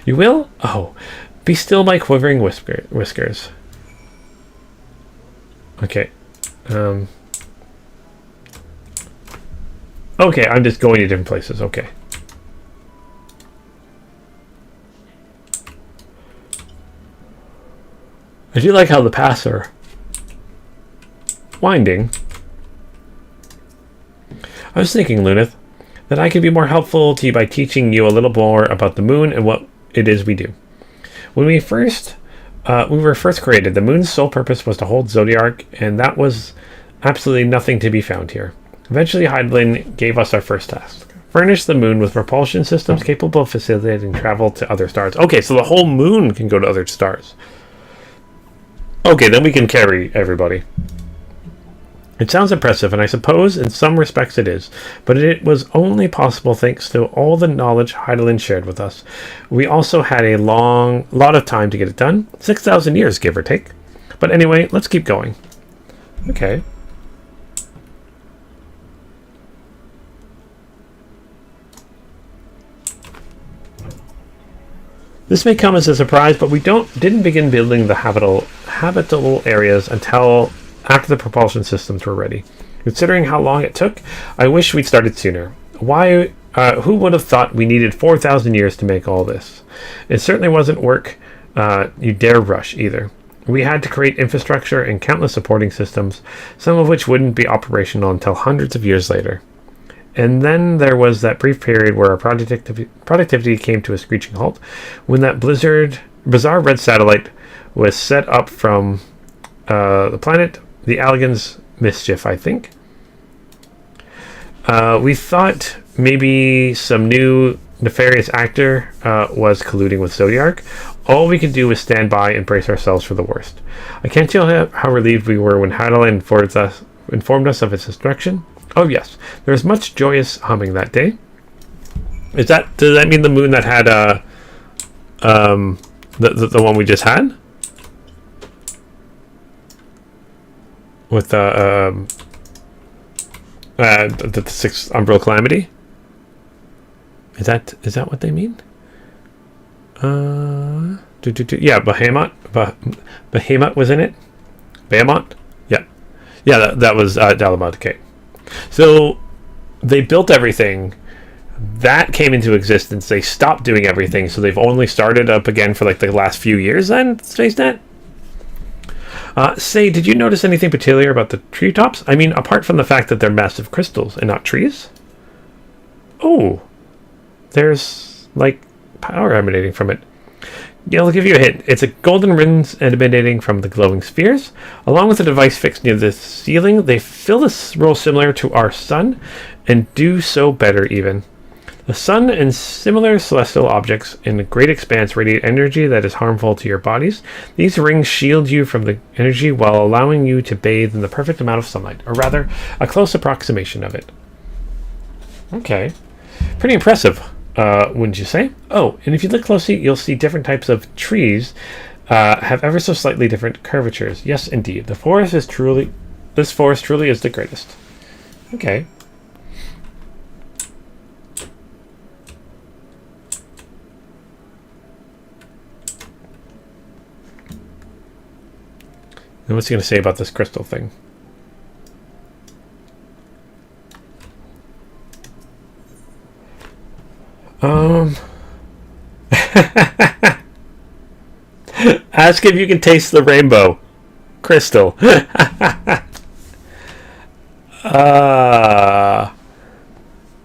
You will? Oh, be still my quivering whiskers. Okay. Okay, I'm just going to different places. Okay. I do like how the paths are winding. I was thinking, Luneth, that I could be more helpful to you by teaching you a little more about the moon and what it is we do. When we were first created, the moon's sole purpose was to hold Zodiark, and that was Absolutely nothing to be found here. Eventually, Hydaelyn gave us our first task. Furnish the moon with propulsion systems capable of facilitating travel to other stars. Okay, so the whole moon can go to other stars. Okay, then we can carry everybody. It sounds impressive, and I suppose in some respects it is, but it was only possible thanks to all the knowledge Hydaelyn shared with us. We also had a lot of time to get it done. 6,000 years, give or take. But anyway, let's keep going. Okay. This may come as a surprise, but we didn't begin building the habitable areas until after the propulsion systems were ready. Considering how long it took, I wish we'd started sooner. Who would have thought we needed 4,000 years to make all this? It certainly wasn't work you dare rush either. We had to create infrastructure and countless supporting systems, some of which wouldn't be operational until hundreds of years later. And then there was that brief period where our productivity came to a screeching halt, when that bizarre red satellite was set up from the planet, the Allegan's Mischief, I think. We thought maybe some new nefarious actor was colluding with Zodiark. All we could do was stand by and brace ourselves for the worst. I can't tell you how relieved we were when Hydaelyn informed us of its destruction. Oh yes, there was much joyous humming that day. Does that mean the moon that had the one we just had? With the 6th Umbral Calamity? Is that what they mean? Yeah, Behemoth was in it. Behemoth? Yeah, that was Garlemald. Okay. So they built everything. That came into existence. They stopped doing everything, so they've only started up again for like the last few years then, SpaceNet? Did you notice anything peculiar about the treetops? I mean, apart from the fact that they're massive crystals and not trees? Oh, there's like power emanating from it. Yeah, I'll give you a hint. It's a golden rings emanating from the glowing spheres. Along with a device fixed near the ceiling, they fill this role similar to our sun, and do so better even. The sun and similar celestial objects in a great expanse radiate energy that is harmful to your bodies. These rings shield you from the energy while allowing you to bathe in the perfect amount of sunlight, or rather, a close approximation of it. Okay. Pretty impressive. Wouldn't you say? Oh, and if you look closely, you'll see different types of trees have ever so slightly different curvatures. Yes, indeed. This forest truly is the greatest. Okay. And what's he going to say about this crystal thing? Ask if you can taste the rainbow crystal.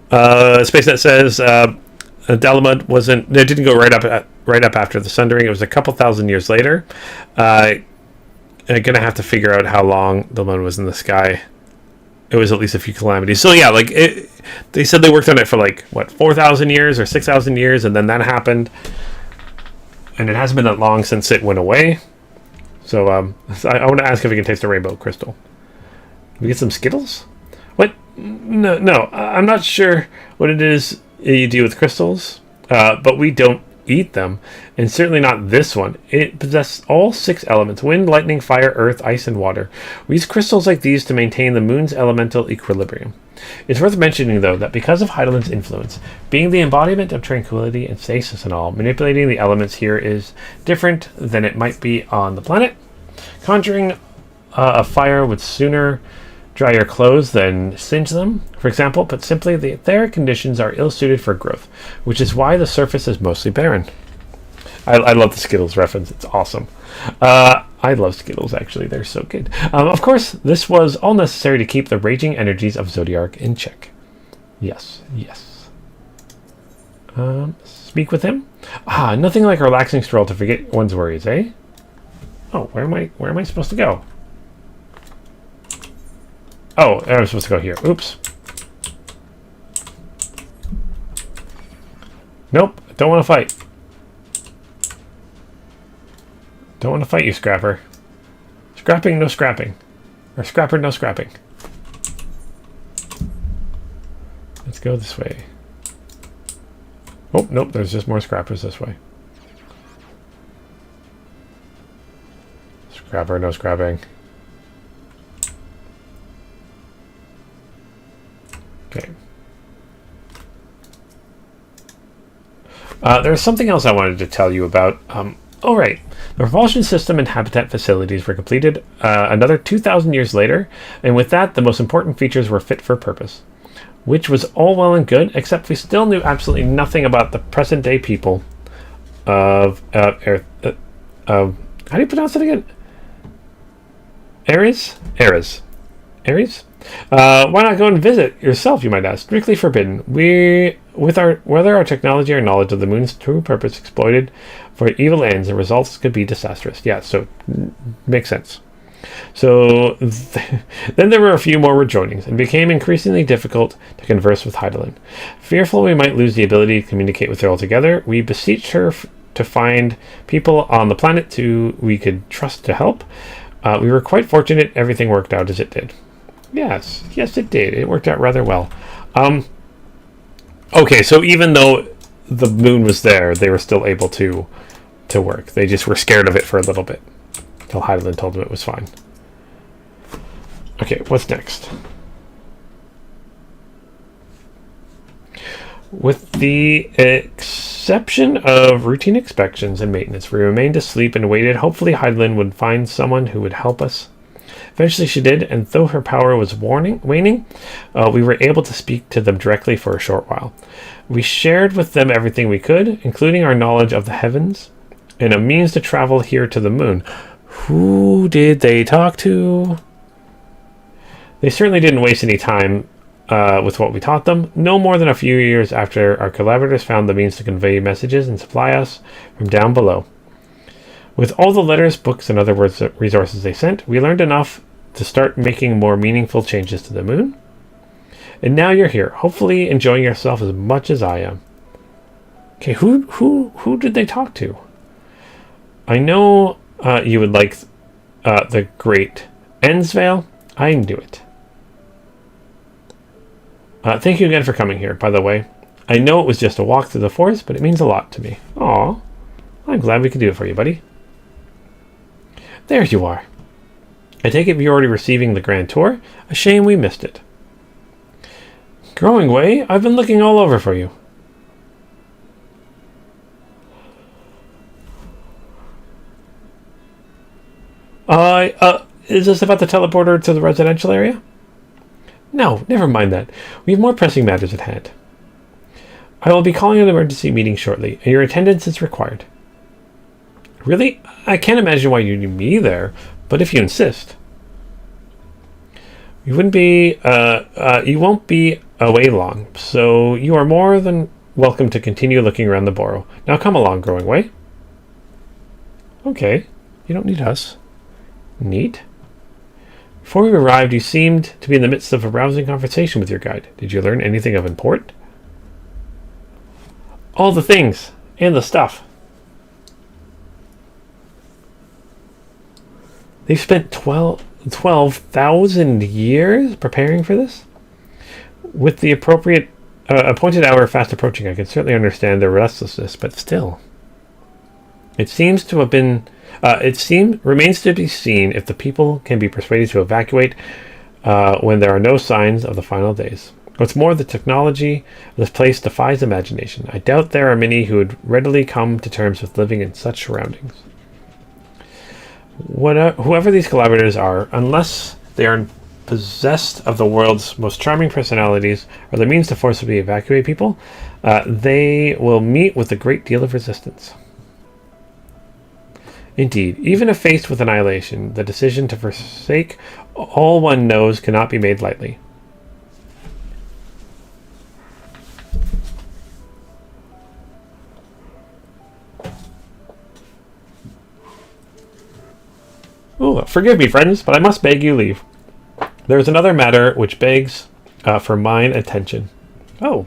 SpaceNet says Garlemald didn't go right up after the sundering. It was a couple thousand years later. I'm gonna have to figure out how long the moon was in the sky. It was at least a few calamities. So yeah, they said they worked on it for 4,000 years or 6,000 years, and then that happened. And it hasn't been that long since it went away. So I want to ask if we can taste a rainbow crystal. Can we get some Skittles? What? No. I'm not sure what it is you do with crystals, but we don't eat them, and certainly not this one. It possesses all 6 elements: wind, lightning, fire, earth, ice, and water. We use crystals like these to maintain the moon's elemental equilibrium. It's worth mentioning, though, that because of Hydaelyn's influence, being the embodiment of tranquility and stasis and all, manipulating the elements here is different than it might be on the planet. Conjuring a fire would sooner dry your clothes than singe them, for example, but simply the etheric conditions are ill-suited for growth, which is why the surface is mostly barren. I love the Skittles reference. It's awesome. I love Skittles, actually. They're so good. Of course, this was all necessary to keep the raging energies of Zodiark in check. Yes. Speak with him? Nothing like a relaxing stroll to forget one's worries, eh? Oh, where am I supposed to go? Oh, I was supposed to go here. Oops. Nope, don't want to fight. Don't want to fight you, Scrapper. Scrapping, no scrapping. Or Scrapper, no scrapping. Let's go this way. Oh, nope, there's just more Scrappers this way. Scrapper, no scrapping. Okay. There's something else I wanted to tell you about. Oh, right. The propulsion system and habitat facilities were completed another 2,000 years later, and with that, the most important features were fit for purpose. Which was all well and good, except we still knew absolutely nothing about the present-day people of... how do you pronounce it again? Ares? Ares. Ares? Why not go and visit yourself, you might ask? Strictly forbidden. Whether our technology or knowledge of the moon's true purpose exploited for evil ends, the results could be disastrous. Yeah, so makes sense. So then there were a few more rejoinings, and became increasingly difficult to converse with Hydaelyn. Fearful we might lose the ability to communicate with her altogether, we beseeched her to find people on the planet we could trust to help. We were quite fortunate everything worked out as it did. Yes, it did. It worked out rather well. Okay, so even though the moon was there, they were still able to work. They just were scared of it for a little bit. Until Hydaelyn told them it was fine. Okay, what's next? With the exception of routine inspections and maintenance, we remained asleep and waited. Hopefully Hydaelyn would find someone who would help us. Eventually she did, and though her power was waning, we were able to speak to them directly for a short while. We shared with them everything we could, including our knowledge of the heavens, and a means to travel here to the moon. Who did they talk to? They certainly didn't waste any time with what we taught them. No more than a few years after our collaborators found the means to convey messages and supply us from down below. With all the letters, books, and other resources they sent, we learned enough to start making more meaningful changes to the moon. And now you're here, hopefully enjoying yourself as much as I am. Okay, who did they talk to? I know you would like the great Ensvale. I knew it. Thank you again for coming here, by the way. I know it was just a walk through the forest, but it means a lot to me. Aw, I'm glad we could do it for you, buddy. There you are. I take it you're already receiving the grand tour. A shame we missed it. Growing Way, I've been looking all over for you. Is this about the teleporter to the residential area? No, never mind that. We have more pressing matters at hand. I will be calling an emergency meeting shortly, and your attendance is required. Really? I can't imagine why you need me there, but if you insist. You won't be away long, so you are more than welcome to continue looking around the borough. Now come along, Growing Way. Okay, you don't need us. Neat. Before we arrived, you seemed to be in the midst of a rousing conversation with your guide. Did you learn anything of import? All the things, and the stuff. They've spent 12,000 years preparing for this? With the appropriate appointed hour fast approaching, I can certainly understand their restlessness, but still. It seems to have been... remains to be seen if the people can be persuaded to evacuate when there are no signs of the final days. What's more, the technology of this place defies imagination. I doubt there are many who would readily come to terms with living in such surroundings. Whoever these collaborators are, unless they are possessed of the world's most charming personalities or the means to forcibly evacuate people, they will meet with a great deal of resistance. Indeed, even if faced with annihilation, the decision to forsake all one knows cannot be made lightly. Oh, forgive me, friends, but I must beg you leave. There is another matter which begs for mine attention. Oh,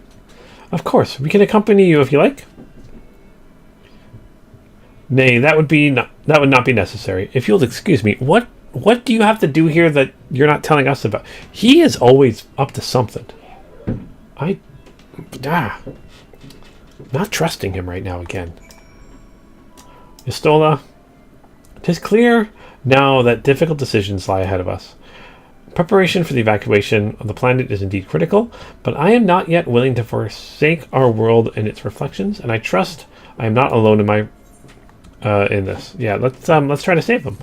of course, we can accompany you if you like. Nay, that would not be necessary. If you'll excuse me, what do you have to do here that you're not telling us about? He is always up to something. Not trusting him right now again. Istola, 'tis clear now that difficult decisions lie ahead of us. Preparation for the evacuation of the planet is indeed critical, but I am not yet willing to forsake our world and its reflections, and I trust I am not alone in my in this. Yeah, let's try to save them.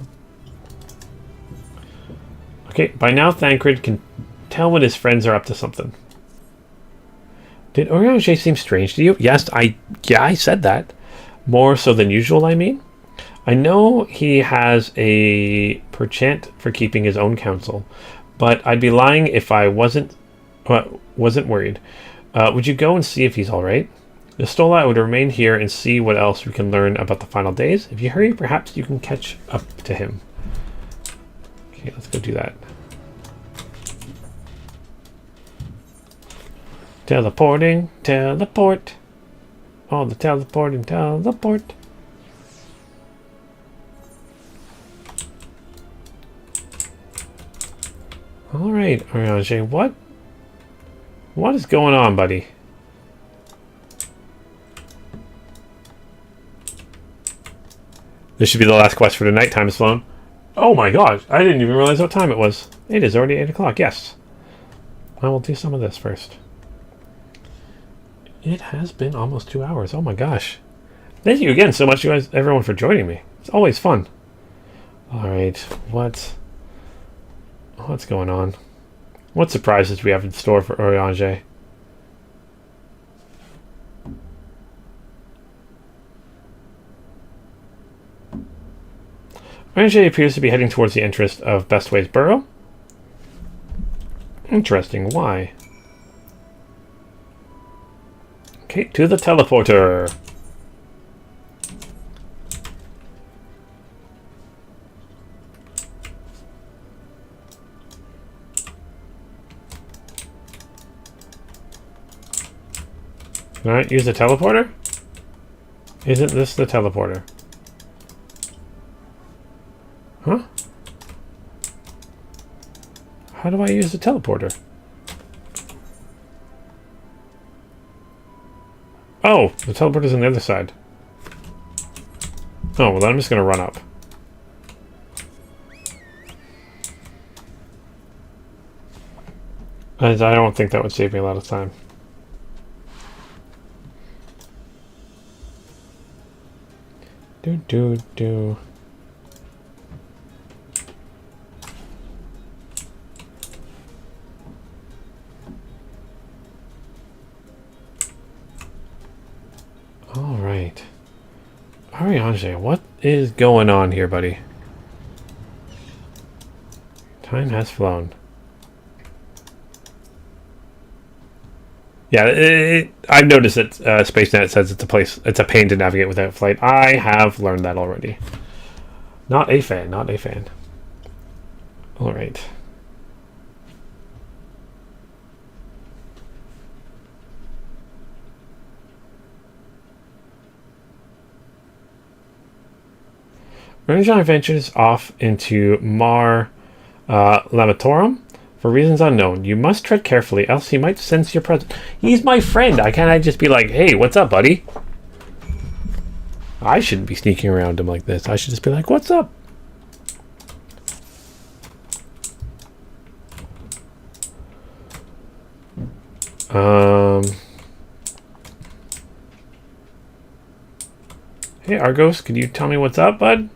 Okay, by now Thancred can tell when his friends are up to something. Did Oriange seem strange to you? Yes, I said that. More so than usual, I mean. I know he has a penchant for keeping his own counsel, but I'd be lying if I wasn't worried. Would you go and see if he's all right? Istola, I would remain here and see what else we can learn about the final days. If you hurry, perhaps you can catch up to him. Okay, let's go do that. Teleporting, teleport. All the teleporting, teleport. Alright, Oriange, what is going on, buddy? This should be the last quest for tonight. Time is flown. Oh my gosh, I didn't even realize what time it was. It is already 8 o'clock, yes. I will do some of this first. It has been almost 2 hours. Oh my gosh. Thank you again so much, you guys, everyone, for joining me. It's always fun. Alright, what's going on? What surprises do we have in store for Oriange? Oriange appears to be heading towards the entrance of Bestway's burrow. Interesting, why? Okay, to the teleporter. Alright, use the teleporter? Isn't this the teleporter? Huh? How do I use the teleporter? Oh, the teleporter's on the other side. Oh, well then I'm just going to run up. I don't think that would save me a lot of time. Do. All right. Oriange, what is going on here, buddy? Time has flown. Yeah, I've noticed that SpaceNet says it's a pain to navigate without flight. I have learned that already. Not a fan. All right. Oriange ventures off into Mar Lamatorum. For reasons unknown, you must tread carefully, else he might sense your presence. He's my friend. I can't just be like, hey, what's up, buddy? I shouldn't be sneaking around him like this. I should just be like, what's up? Hey, Argos, can you tell me what's up, bud?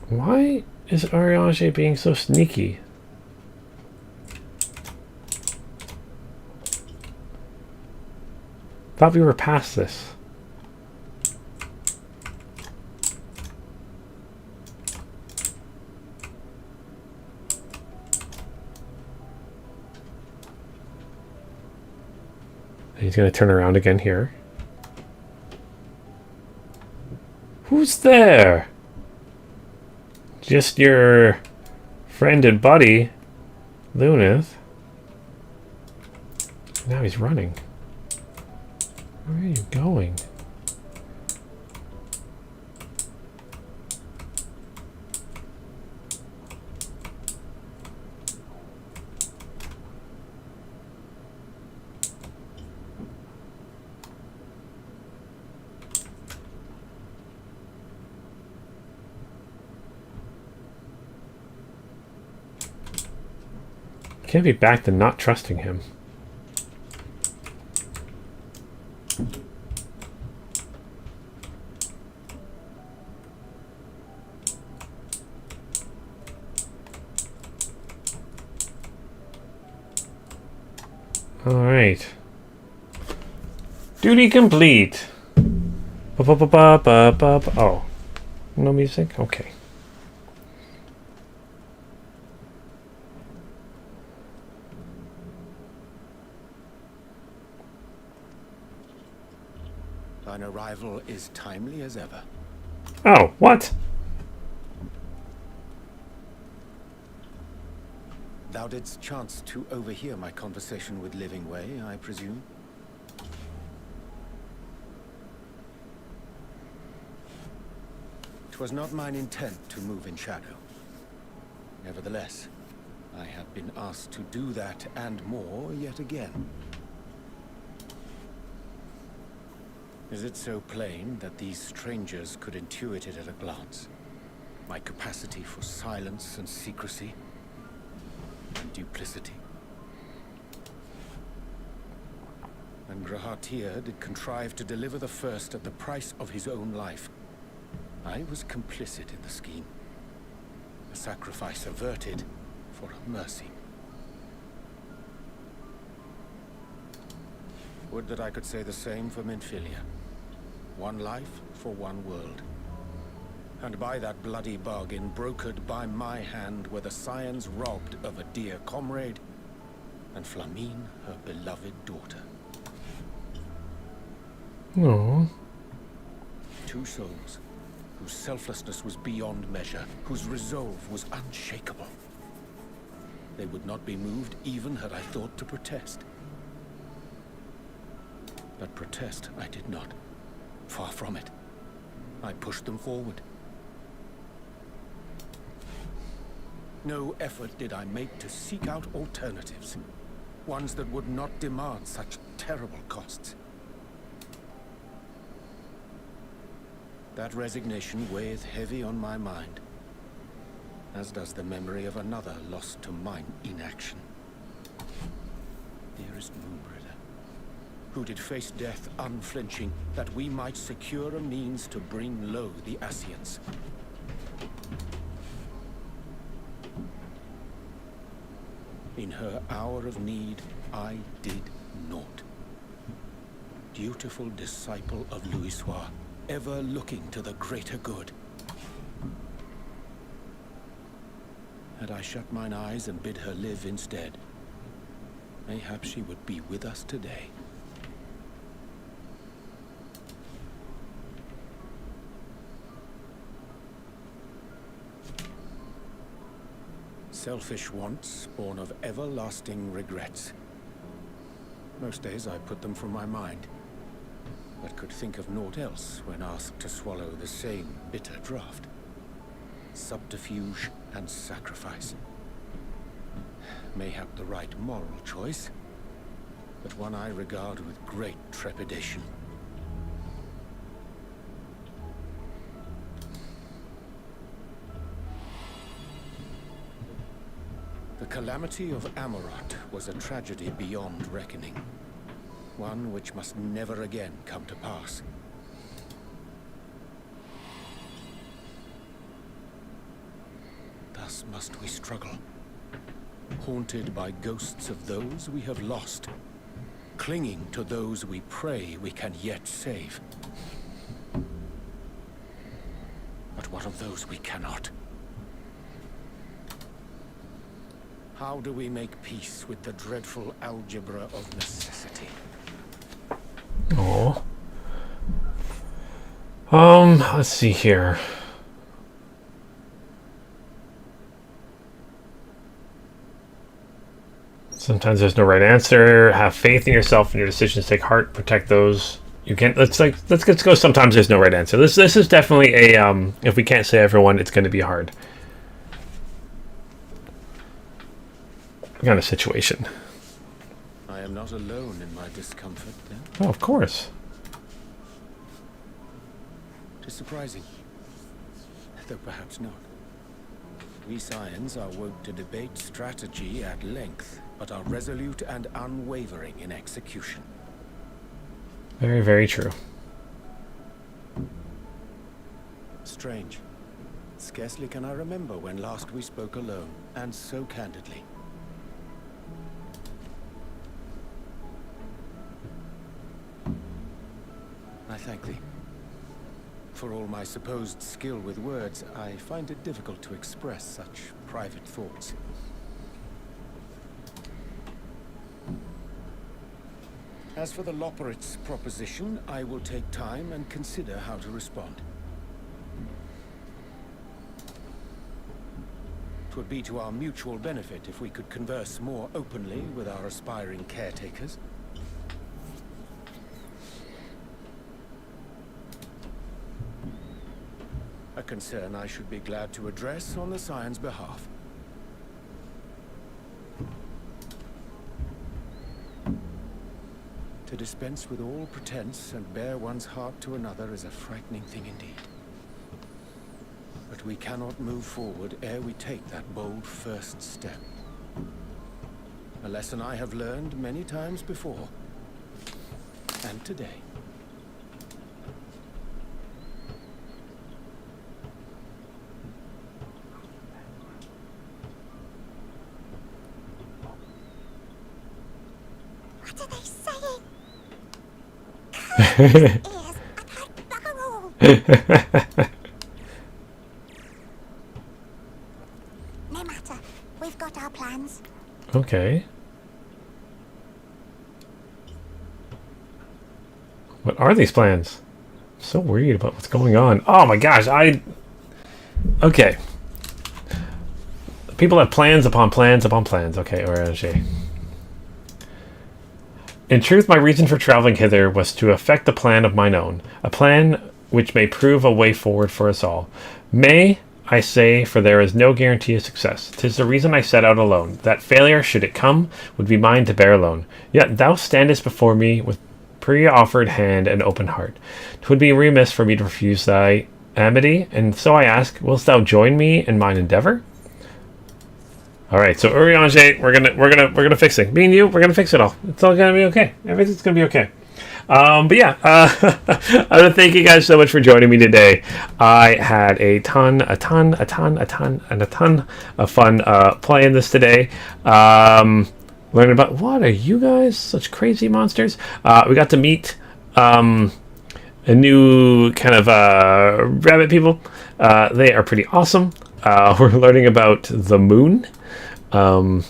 Why is Oriange being so sneaky? Thought we were past this. He's going to turn around again here. Who's there? Just your friend and buddy, Lunith. Now he's running. Where are you going? Can't be back to not trusting him. Alright. Duty complete. Oh. No music? Okay. Thine arrival is timely as ever. Oh, what? Thou didst chance to overhear my conversation with Living Way, I presume? 'Twas not mine intent to move in shadow. Nevertheless, I have been asked to do that and more yet again. Is it so plain that these strangers could intuit it at a glance? My capacity for silence and secrecy and duplicity. And Grahatir did contrive to deliver the first at the price of his own life. I was complicit in the scheme. A sacrifice averted for a mercy. Would that I could say the same for Minfilia. One life for one world. And by that bloody bargain, brokered by my hand, were the Scions robbed of a dear comrade, and Flamine her beloved daughter. Oh. Two souls, whose selflessness was beyond measure, whose resolve was unshakable. They would not be moved even had I thought to protest. But protest I did not. Far from it. I pushed them forward. No effort did I make to seek out alternatives. Ones that would not demand such terrible costs. That resignation weigheth heavy on my mind, as does the memory of another lost to mine inaction. Dearest Moonbringer, who did face death unflinching, that we might secure a means to bring low the Ascians. In her hour of need, I did naught. Dutiful disciple of Louisoix, ever looking to the greater good. Had I shut mine eyes and bid her live instead, mayhap she would be with us today. Selfish wants, born of everlasting regrets. Most days I put them from my mind, but could think of naught else when asked to swallow the same bitter draught. Subterfuge and sacrifice. Mayhap the right moral choice, but one I regard with great trepidation. The calamity of Amarot was a tragedy beyond reckoning. One which must never again come to pass. Thus must we struggle, haunted by ghosts of those we have lost, clinging to those we pray we can yet save. But what of those we cannot? How do we make peace with the dreadful algebra of necessity? Oh. Let's see here. Sometimes there's no right answer. Have faith in yourself and your decisions. Take heart. Protect those you can't. Let's go. Sometimes there's no right answer. This is definitely a if we can't say everyone, it's going to be hard kind of situation. I am not alone in my discomfort, then. Oh, of course. It is surprising, though perhaps not. We Scions are wont to debate strategy at length, but are resolute and unwavering in execution. Very, very true. Strange. Scarcely can I remember when last we spoke alone, and so candidly. I thank thee. For all my supposed skill with words, I find it difficult to express such private thoughts. As for the Loporrit's proposition, I will take time and consider how to respond. It would be to our mutual benefit if we could converse more openly with our aspiring caretakers. A concern I should be glad to address on the Scions' behalf. To dispense with all pretense and bare one's heart to another is a frightening thing indeed. But we cannot move forward ere we take that bold first step. A lesson I have learned many times before. And today. What are they saying? Ears, I've had bugger all. No matter. We've got our plans. Okay. What are these plans? I'm so worried about what's going on. Oh my gosh, okay. People have plans upon plans upon plans. Okay, Orange. In truth, my reason for traveling hither was to effect a plan of mine own, a plan which may prove a way forward for us all. May, I say, for there is no guarantee of success. 'Tis the reason I set out alone, that failure, should it come, would be mine to bear alone. Yet thou standest before me with pre-offered hand and open heart. 'Twould be remiss for me to refuse thy amity, and so I ask, wilt thou join me in mine endeavor? All right, so Urianger, we're gonna fix it. Me and you, we're gonna fix it all. It's all gonna be okay. Everything's gonna be okay. But yeah, I want to thank you guys so much for joining me today. I had a ton of fun playing this today. Learning about what are you guys such crazy monsters? We got to meet a new kind of rabbit people. They are pretty awesome. We're learning about the moon. And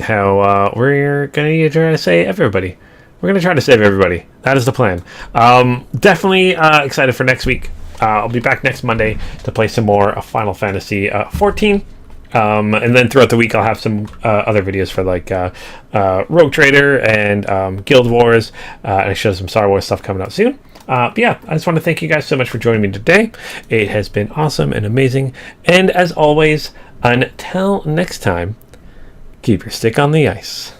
how we're going to try to save everybody. We're going to try to save everybody. That is the plan. Definitely excited for next week. I'll be back next Monday to play some more Final Fantasy XIV. And then throughout the week, I'll have some other videos for like Rogue Trader and Guild Wars. And I show some Star Wars stuff coming out soon. But yeah, I just want to thank you guys so much for joining me today. It has been awesome and amazing. And as always, until next time, keep your stick on the ice.